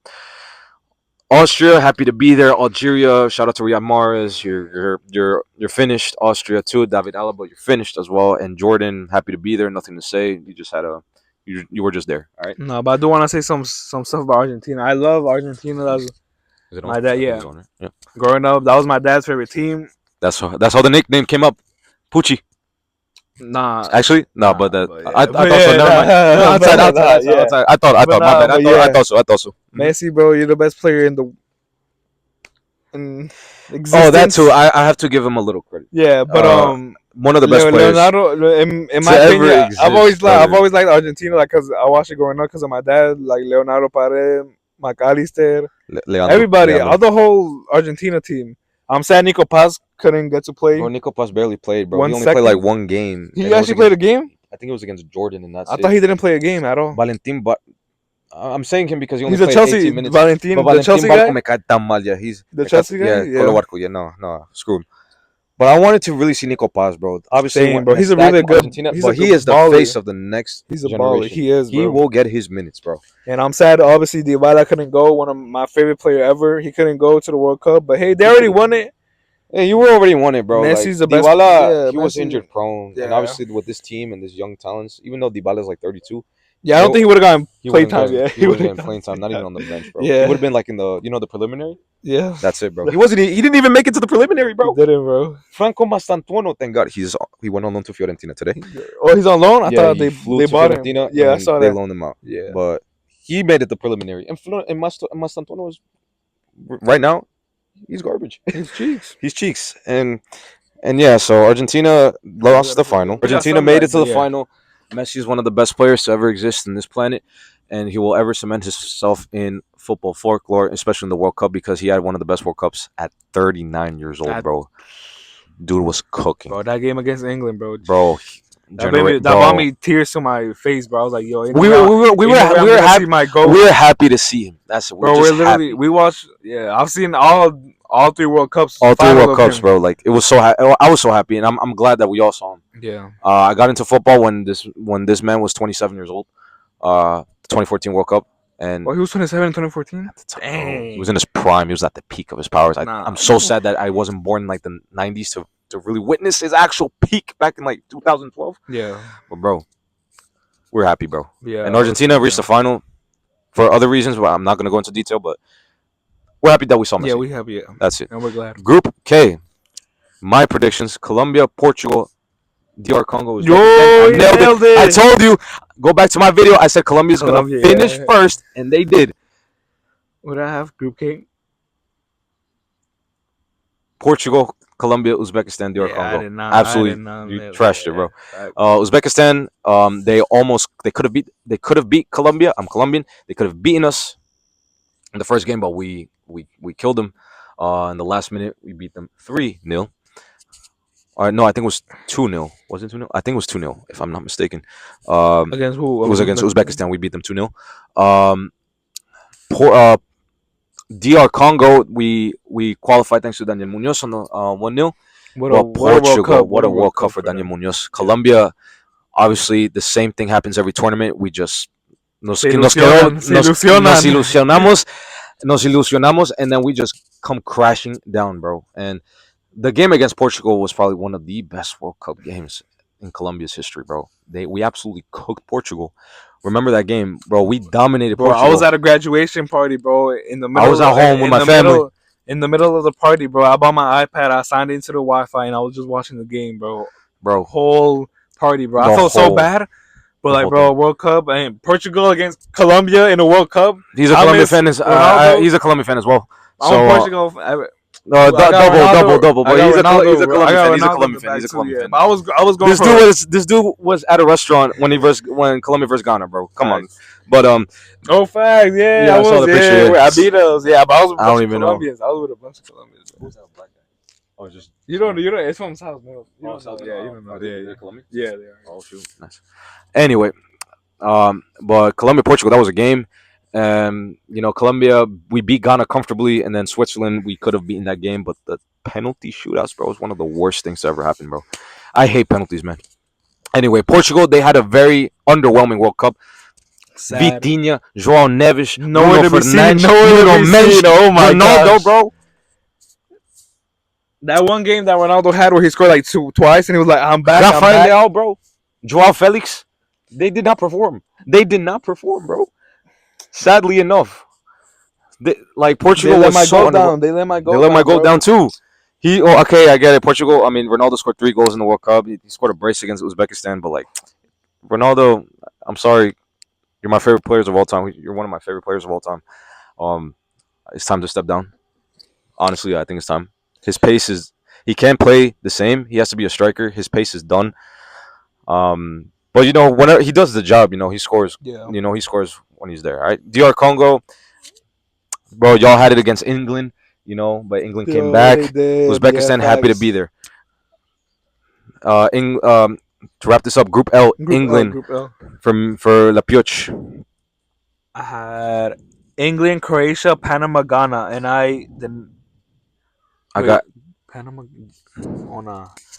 Speaker 2: Austria, happy to be there. Algeria, shout out to Riyad Mahrez. You're finished. Austria too. David Alaba, you're finished as well. And Jordan, happy to be there. Nothing to say. You just had you were just there. All right.
Speaker 3: No, but I do want to say some stuff about Argentina. I love Argentina. That's my dad. Yeah. Growing up, that was my dad's favorite team.
Speaker 2: That's how the nickname came up. Pucci.
Speaker 3: Nah,
Speaker 2: Actually, no,
Speaker 3: nah,
Speaker 2: but that
Speaker 3: but yeah.
Speaker 2: I
Speaker 3: But
Speaker 2: thought
Speaker 3: yeah,
Speaker 2: so. Never mind. No, outside.
Speaker 3: yeah.
Speaker 2: I thought.
Speaker 3: But
Speaker 2: My
Speaker 3: nah,
Speaker 2: bad.
Speaker 3: but yeah.
Speaker 2: I thought so. Mhm.
Speaker 3: Messi, bro, you're the best player in
Speaker 2: Oh, that
Speaker 3: existence.
Speaker 2: too. I have to give him a little credit.
Speaker 3: Yeah, but
Speaker 2: One of the best players
Speaker 3: Leonardo, in
Speaker 2: to
Speaker 3: my
Speaker 2: ever
Speaker 3: opinion,
Speaker 2: exist,
Speaker 3: I've
Speaker 2: brother.
Speaker 3: always liked Argentina, like, cause I watched it growing up, cause of my dad, like Leonardo Paredes, McAllister, everybody,
Speaker 2: Leandro.
Speaker 3: all the whole Argentina team. I'm sad Nico Paz couldn't get to play
Speaker 2: Bro, Nico Paz barely played, bro. He
Speaker 3: 1
Speaker 2: only played like
Speaker 3: second.
Speaker 2: one game.
Speaker 3: He
Speaker 2: And it was
Speaker 3: actually played a
Speaker 2: against,
Speaker 3: game.
Speaker 2: I think it was against Jordan, and that's
Speaker 3: I
Speaker 2: it.
Speaker 3: thought he didn't play a game at all.
Speaker 2: Valentin, but I'm saying him because he only
Speaker 3: He's a
Speaker 2: played
Speaker 3: Chelsea
Speaker 2: 18 minutes.
Speaker 3: Valentin,
Speaker 2: But
Speaker 3: the
Speaker 2: Valentin
Speaker 3: Chelsea
Speaker 2: Barco
Speaker 3: guy,
Speaker 2: me cae tan mal, yeah.
Speaker 3: the Chelsea guy.
Speaker 2: Yeah, Colo Barco, yeah, no, screw him. But I wanted to really see Nico Paz, bro. Obviously,
Speaker 3: Same, bro.
Speaker 2: in
Speaker 3: He's a
Speaker 2: stack
Speaker 3: really good.
Speaker 2: Argentina,
Speaker 3: He's
Speaker 2: but
Speaker 3: a
Speaker 2: he
Speaker 3: good
Speaker 2: is the
Speaker 3: baller.
Speaker 2: face of the next
Speaker 3: He's a
Speaker 2: generation.
Speaker 3: baller. He is, bro.
Speaker 2: He will get his minutes, bro.
Speaker 3: And I'm sad, obviously, Dybala couldn't go. One of my favorite player ever. He couldn't go to the World Cup. But hey, they already won it.
Speaker 2: Yeah, you were already won it, bro.
Speaker 3: Messi's
Speaker 2: Like,
Speaker 3: the best.
Speaker 2: Dybala,
Speaker 3: Yeah,
Speaker 2: he was
Speaker 3: Messi.
Speaker 2: injured prone,
Speaker 3: Yeah.
Speaker 2: and obviously with this team and this young talents, even though Dybala's like 32,
Speaker 3: Yeah, I don't think he would have gotten
Speaker 2: he
Speaker 3: play
Speaker 2: wasn't
Speaker 3: time.
Speaker 2: getting,
Speaker 3: Yeah,
Speaker 2: he wasn't
Speaker 3: would've
Speaker 2: getting
Speaker 3: gotten
Speaker 2: playing time, not even on the bench, bro.
Speaker 3: Yeah.
Speaker 2: He would have been like in the the preliminary.
Speaker 3: Yeah,
Speaker 2: That's it, bro. He wasn't. He didn't even make it to the preliminary, bro.
Speaker 3: he didn't, bro.
Speaker 2: Franco Mastantuono, thank God, he went on loan to Fiorentina today.
Speaker 3: Oh, he's on loan. I
Speaker 2: Yeah,
Speaker 3: thought
Speaker 2: he
Speaker 3: they
Speaker 2: flew to
Speaker 3: bought him.
Speaker 2: Fiorentina.
Speaker 3: Yeah, I
Speaker 2: and
Speaker 3: saw
Speaker 2: they
Speaker 3: that.
Speaker 2: loaned him out.
Speaker 3: Yeah,
Speaker 2: But he made it the preliminary, and Mastantuono is right now. He's garbage.
Speaker 3: his cheeks.
Speaker 2: He's cheeks, and yeah. So Argentina lost the final. Argentina made it to the final. Messi is one of the best players to ever exist in this planet, and he will ever cement himself in football folklore, especially in the World Cup, because he had one of the best World Cups at 39 years old, bro. Dude was cooking.
Speaker 3: Bro, that game against England, bro.
Speaker 2: Bro,
Speaker 3: That brought me tears to my face, bro. I was like, yo,
Speaker 2: we were happy.
Speaker 3: My goal.
Speaker 2: We were happy to see him. That's it.
Speaker 3: Bro, we're literally happy. We watched. Yeah, I've seen all 3 World Cups.
Speaker 2: All 3 World Cups, bro. Like, it was so. I was so happy, and I'm glad that we all saw him.
Speaker 3: Yeah.
Speaker 2: I got into football when this man was 27 years old. 2014 World Cup, and
Speaker 3: he was 27 in 2014.
Speaker 2: Dang. He was in his prime. He was at the peak of his powers. I'm so sad that I wasn't born in like the 90s to really witness his actual peak back in like 2012.
Speaker 3: Yeah.
Speaker 2: But bro, we're happy, bro.
Speaker 3: Yeah.
Speaker 2: And Argentina reached the final for other reasons, but I'm not gonna go into detail. But we're happy that we saw Messi.
Speaker 3: Yeah, we happy. Yeah.
Speaker 2: That's it.
Speaker 3: And we're glad.
Speaker 2: Group K. My predictions: Colombia, Portugal, DR Congo.
Speaker 3: Yo,
Speaker 2: I
Speaker 3: nailed it.
Speaker 2: I told you. Go back to my video. I said Colombia's gonna finish first, and they did.
Speaker 3: What did I have? Group K.
Speaker 2: Portugal, Colombia, Uzbekistan, DR Congo.
Speaker 3: I did not.
Speaker 2: Absolutely, you trashed it, bro. Uzbekistan, they could have beat Colombia. I'm Colombian. They could have beaten us in the first game, but we killed them. In the last minute, we beat them 3-0. No, I think it was 2-0. Was it 2-0? I think it was 2-0, if I'm not mistaken.
Speaker 3: Against who?
Speaker 2: It was against Uzbekistan. We beat them 2-0. DR Congo, we qualified thanks to Daniel Munoz on the 1-0. Portugal, what a World Cup for Daniel Munoz. Colombia, obviously, the same thing happens every tournament. We just nos ilusionamos, and then we just come crashing down, bro. And the game against Portugal was probably one of the best World Cup games in Colombia's history, bro. We absolutely cooked Portugal. Remember that game, bro? We dominated Portugal.
Speaker 3: I was at a graduation party, bro. In the middle,
Speaker 2: I was at home with my family.
Speaker 3: In the middle of the party, bro, I bought my iPad. I signed into the Wi-Fi, and I was just watching the game, bro.
Speaker 2: Bro,
Speaker 3: whole party, bro. I felt so bad, but like, bro, World Cup and Portugal against Colombia in a World Cup.
Speaker 2: He's a Colombian fan. He's a Colombian fan as well.
Speaker 3: I'm Portugal.
Speaker 2: No, double. But he's a Colombian fan. He's a Colombian fan.
Speaker 3: But I was going.
Speaker 2: This dude was at a restaurant when Colombia first got him, bro. Come on. But
Speaker 3: oh, facts. Yeah, I saw the picture. I beat us. Yeah, but I was with a bunch of Colombians. I was with a bunch of Colombians. Who's that black guy? Oh, just you don't. It's from South Middle. You don't know. They're Colombian. Yeah, they are.
Speaker 2: Oh shoot, nice. Anyway, but Colombia, Portugal, that was a game. Colombia, we beat Ghana comfortably, and then Switzerland, we could have beaten that game, but the penalty shootouts, bro, is one of the worst things to ever happen, bro. I hate penalties, man. Anyway, Portugal, they had a very underwhelming World Cup.
Speaker 3: Sad.
Speaker 2: Vitinha, João Neves,
Speaker 3: Bruno Fernandes,
Speaker 2: Ronaldo, bro.
Speaker 3: That one game that Ronaldo had where he scored like twice, and he was like, "I'm back."
Speaker 2: Rafael, bro. João Felix, they did not perform. Bro. Sadly enough, Portugal was so
Speaker 3: down. They let my goal
Speaker 2: down too. Okay, I get it. Portugal. I mean, Ronaldo scored 3 goals in the World Cup. He scored a brace against Uzbekistan, but like Ronaldo, I'm sorry, you're my favorite players of all time. You're one of my favorite players of all time. Um, it's time to step down. Honestly, I think it's time. His pace is. He can't play the same. He has to be a striker. His pace is done. But whenever he does the job, he scores.
Speaker 3: Yeah.
Speaker 2: He scores when he's there. All right, DR Congo, bro, y'all had it against England. But England came back. Uzbekistan happy to be there. To wrap this up, Group L, England
Speaker 3: Group L.
Speaker 2: for La Pioche.
Speaker 3: I had England, Croatia, Panama, Ghana, and I
Speaker 2: got
Speaker 3: Panama.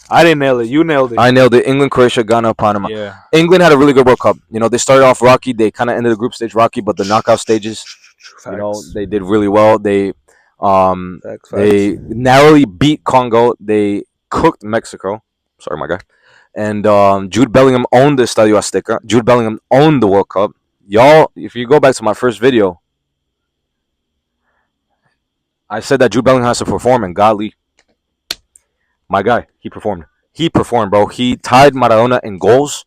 Speaker 3: I didn't nail it. You nailed it.
Speaker 2: I nailed it. England, Croatia, Ghana, Panama.
Speaker 3: Yeah.
Speaker 2: England had a really good World Cup. They started off rocky. They kind of ended the group stage rocky, but the knockout stages, they did really well. They they narrowly beat Congo. They cooked Mexico. Sorry, my guy. And Jude Bellingham owned the Estadio Azteca. Jude Bellingham owned the World Cup. Y'all, if you go back to my first video, I said that Jude Bellingham has to perform, and godly, my guy, he performed. He performed, bro. He tied Maradona in goals,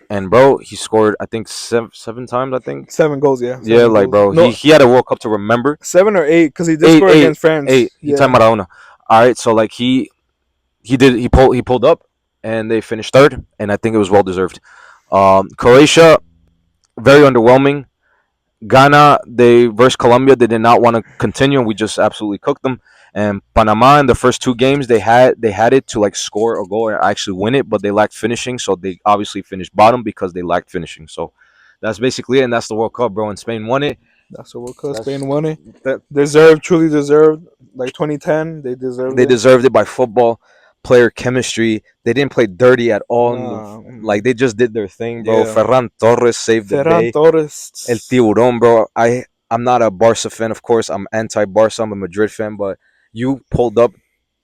Speaker 2: and bro, he scored. I think seven times. I think
Speaker 3: 7 goals. Yeah.
Speaker 2: Yeah, like bro,
Speaker 3: No.
Speaker 2: he had a World Cup to remember.
Speaker 3: 7 or 8 because he did score against France.
Speaker 2: 8. He tied Maradona. All right, so like he pulled up, and they finished third, and I think it was well deserved. Croatia, very underwhelming. Ghana, they versus Colombia, they did not want to continue, and we just absolutely cooked them. And Panama, in the first 2 games, they had it to like score a goal and actually win it, but they lacked finishing, so they obviously finished bottom because they lacked finishing. So that's basically it, and that's the World Cup, bro. And Spain won it.
Speaker 3: That's the World Cup. Spain won it. Truly deserved. Like 2010, they deserved.
Speaker 2: They deserved it by football player chemistry. They didn't play dirty at all. Like they just did their thing, bro.
Speaker 3: Yeah.
Speaker 2: Ferran Torres saved the day.
Speaker 3: Torres.
Speaker 2: El Tiburón, bro. I'm not a Barca fan, of course. I'm anti-Barca. I'm a Madrid fan, but you pulled up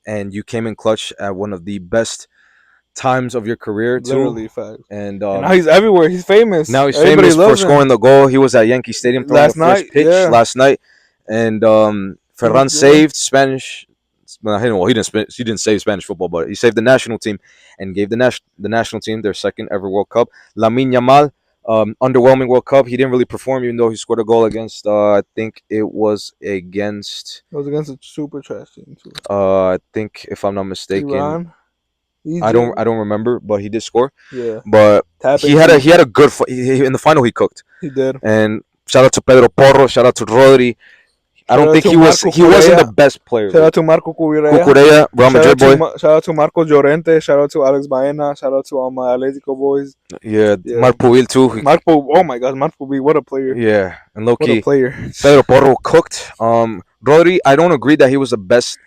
Speaker 2: and you came in clutch at one of the best times of your career, too.
Speaker 3: Literally, fact.
Speaker 2: And
Speaker 3: now he's everywhere. He's famous.
Speaker 2: Now he's
Speaker 3: Everybody
Speaker 2: famous for scoring the goal. He was at Yankee Stadium throwing the first pitch last night, and Ferran saved Spanish. Well, he didn't save Spanish football, but he saved the national team and gave the national team their second ever World Cup. Lamine Yamal, underwhelming World Cup. He didn't really perform, even though he scored a goal against. I think it was against.
Speaker 3: It was against a super trash team too.
Speaker 2: I think, if I'm not mistaken,
Speaker 3: Iran?
Speaker 2: I don't remember, but he did score.
Speaker 3: Yeah,
Speaker 2: but he had a good. In the final, he cooked.
Speaker 3: He did.
Speaker 2: And shout out to Pedro Porro. Shout out to Rodri. I don't think he wasn't the best player.
Speaker 3: Shout out to Marco
Speaker 2: Cucurella, Real Madrid boy.
Speaker 3: Shout out to Marco Llorente. Shout out to Alex Baena. Shout out to all my Atletico boys.
Speaker 2: Yeah. Marc Pubil too.
Speaker 3: Oh my God, Marc Pubil, what a player.
Speaker 2: Yeah, and low key,
Speaker 3: what a player.
Speaker 2: Pedro Porro cooked. Rodri, I don't agree that he was the best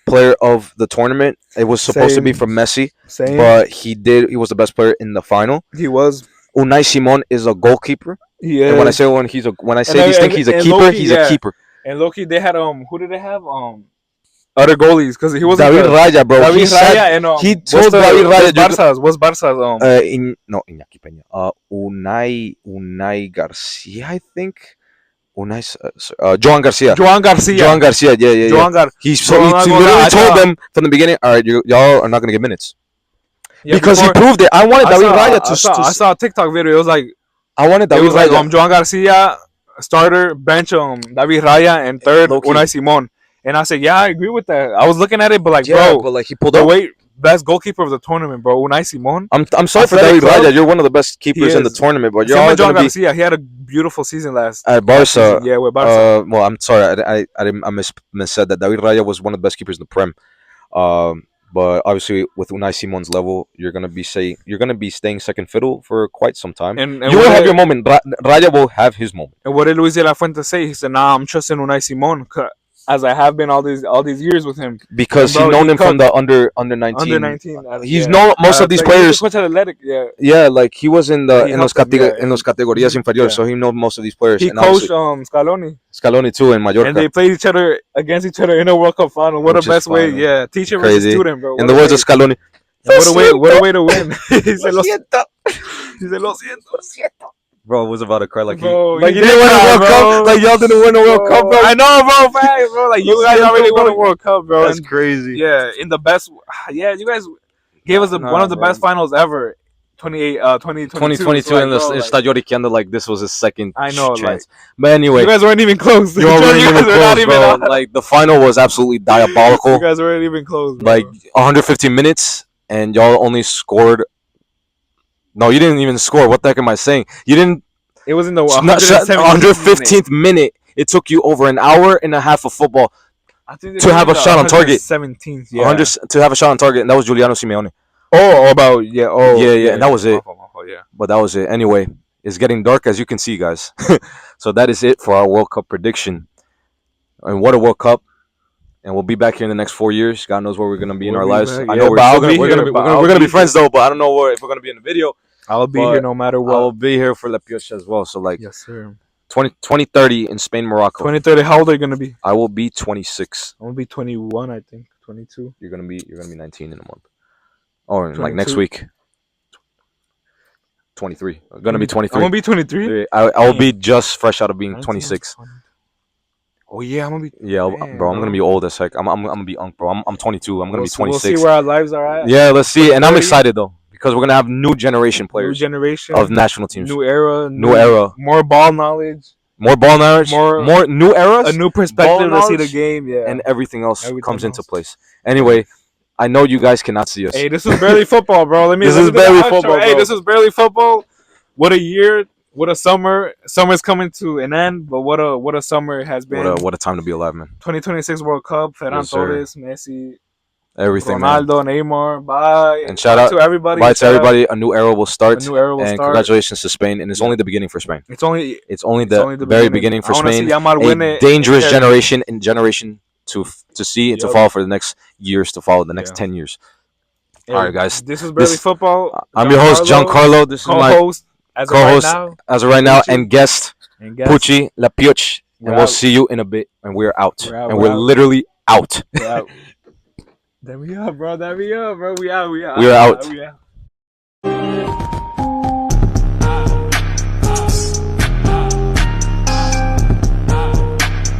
Speaker 2: player of the tournament. It was supposed to be from Messi, but he was the best player in the final.
Speaker 3: He was.
Speaker 2: Unai Simon is a goalkeeper.
Speaker 3: Yeah.
Speaker 2: And when I say these things, he's a keeper. He's a keeper.
Speaker 3: And Loki, they had who did they have? Other goalies because he was
Speaker 2: David Raya, bro.
Speaker 3: David Raya and
Speaker 2: he told David Raya.
Speaker 3: What's Barca's
Speaker 2: Iñaki Peña. Unai Garcia, I think. Joan Garcia.
Speaker 3: Yeah.
Speaker 2: He literally told them from the beginning, all right, y'all are not gonna get minutes. Yeah, because he proved it. I wanted David Raya to.
Speaker 3: I saw a TikTok video. It was like
Speaker 2: I wanted David Raya.
Speaker 3: Joan Garcia. Starter, bench, David Raya, and third, Unai Simon. And I said, yeah, I agree with that. I was looking at it, but like, bro,
Speaker 2: but like he pulled up.
Speaker 3: Best goalkeeper of the tournament, bro, Unai Simon.
Speaker 2: I'm sorry for David Raya. You're one of the best keepers in the tournament, but you're always gonna be.
Speaker 3: Garcia, he had a beautiful season
Speaker 2: at Barca.
Speaker 3: Yeah, with Barca.
Speaker 2: Well, I'm sorry, I missaid that. David Raya was one of the best keepers in the Prem. But obviously, with Unai Simon's level, you're gonna be staying second fiddle for quite some time. And you will have your moment. Raya will have his moment.
Speaker 3: And what did Luis de la Fuente say? He said, "Nah, I'm trusting Unai Simon, as I have been all these years with him
Speaker 2: because he's known him from the under 19.
Speaker 3: Under 19.
Speaker 2: He's known most of these players.
Speaker 3: Athletic,
Speaker 2: yeah, like he was in los categorías inferiores, so he knows most of these players.
Speaker 3: He coached Scaloni
Speaker 2: too in Mallorca,
Speaker 3: and they played against each other in a World Cup final. What a best way, yeah. Teacher versus student, bro.
Speaker 2: In the words of Scaloni,
Speaker 3: what a way to win. He said, lo siento.
Speaker 2: Bro, I was about to cry like
Speaker 3: Bro,
Speaker 2: like
Speaker 3: you
Speaker 2: you didn't
Speaker 3: did
Speaker 2: win a
Speaker 3: cry,
Speaker 2: World
Speaker 3: bro.
Speaker 2: Cup. Like y'all didn't win a World Cup, bro.
Speaker 3: I know, bro. Facts, bro. Like you guys already won a
Speaker 2: bro.
Speaker 3: World Cup, bro.
Speaker 2: That's
Speaker 3: And
Speaker 2: crazy.
Speaker 3: yeah, in the best. Yeah, you guys gave us one of the best finals ever. 2022
Speaker 2: 2022
Speaker 3: so, like,
Speaker 2: in the
Speaker 3: bro, like,
Speaker 2: Estadio Riquelme, like this was his second
Speaker 3: I know,
Speaker 2: chance.
Speaker 3: like,
Speaker 2: But anyway,
Speaker 3: you guys weren't even close.
Speaker 2: you weren't even close, bro.
Speaker 3: on.
Speaker 2: Like the final was absolutely diabolical.
Speaker 3: You guys weren't even close, bro.
Speaker 2: Like 150 minutes, and y'all only scored. No, you didn't even score. What the heck am I saying? You didn't.
Speaker 3: It was in the
Speaker 2: 115th minute. It took you over an hour and a half of football to have a shot on target.
Speaker 3: 17th, yeah.
Speaker 2: 100 to have a shot on target, and that was Giuliano Simeone.
Speaker 3: Yeah.
Speaker 2: Yeah, and that was it.
Speaker 3: Yeah.
Speaker 2: But that was it. Anyway, it's getting dark, as you can see, guys. So that is it for our World Cup prediction. And what a World Cup! And we'll be back here in the next 4 years. God knows where we're gonna be in our lives.
Speaker 3: Back.
Speaker 2: I
Speaker 3: Yeah,
Speaker 2: know
Speaker 3: but
Speaker 2: we're gonna be friends though, but I don't know if we're gonna be in the video.
Speaker 3: I'll be here no matter what.
Speaker 2: I'll be here for La Pioche as well. So like,
Speaker 3: yes, sir.
Speaker 2: 2030 in Spain, Morocco.
Speaker 3: 2030. How old are you gonna be?
Speaker 2: I will be 26.
Speaker 3: I'm gonna be 21. I think 22.
Speaker 2: You're gonna be 19 in a month. Or like
Speaker 3: 22?
Speaker 2: next week. 23. I'm gonna be 23.
Speaker 3: I'm gonna be 23.
Speaker 2: I will be just fresh out of being 26.
Speaker 3: Oh yeah, I'm gonna be.
Speaker 2: Yeah, bro, I'm gonna be old as heck. I'm gonna be unk, bro. I'm 22. I'm gonna be 26.
Speaker 3: We'll see where our lives are at.
Speaker 2: Yeah, let's see. And I'm excited though because we're gonna have new generation
Speaker 3: New
Speaker 2: players
Speaker 3: generation
Speaker 2: of national teams.
Speaker 3: New era.
Speaker 2: New era.
Speaker 3: More ball knowledge.
Speaker 2: More ball knowledge. More new eras.
Speaker 3: A new perspective to see the game. Yeah.
Speaker 2: And everything else comes into place. Anyway, I know you guys cannot see us.
Speaker 3: Hey, this is barely football, bro.
Speaker 2: This is barely football.
Speaker 3: Hey, this is barely football. What a year. What a summer! Summer's coming to an end, but what a summer it has been.
Speaker 2: What a time to be alive, man.
Speaker 3: 2026 World Cup. Ferran
Speaker 2: Yes,
Speaker 3: Torres, Messi,
Speaker 2: everything,
Speaker 3: Ronaldo,
Speaker 2: man.
Speaker 3: Neymar. Bye.
Speaker 2: And shout out
Speaker 3: to everybody.
Speaker 2: Bye to everybody. A new era will start.
Speaker 3: A new era will
Speaker 2: and
Speaker 3: start.
Speaker 2: Congratulations to Spain. And it's only the beginning for Spain.
Speaker 3: It's only
Speaker 2: the very beginning for Spain.
Speaker 3: A
Speaker 2: dangerous generation to see and to follow for the next years to follow, the next 10 years. All right, guys.
Speaker 3: This is barely football.
Speaker 2: I'm your host, Giancarlo. This is my
Speaker 3: co-host. As of right now,
Speaker 2: and guest, Pucci La Pioche. And we'll see you in a bit. And we're out. We're literally out.
Speaker 3: There we are, bro. We are out.
Speaker 2: We are out.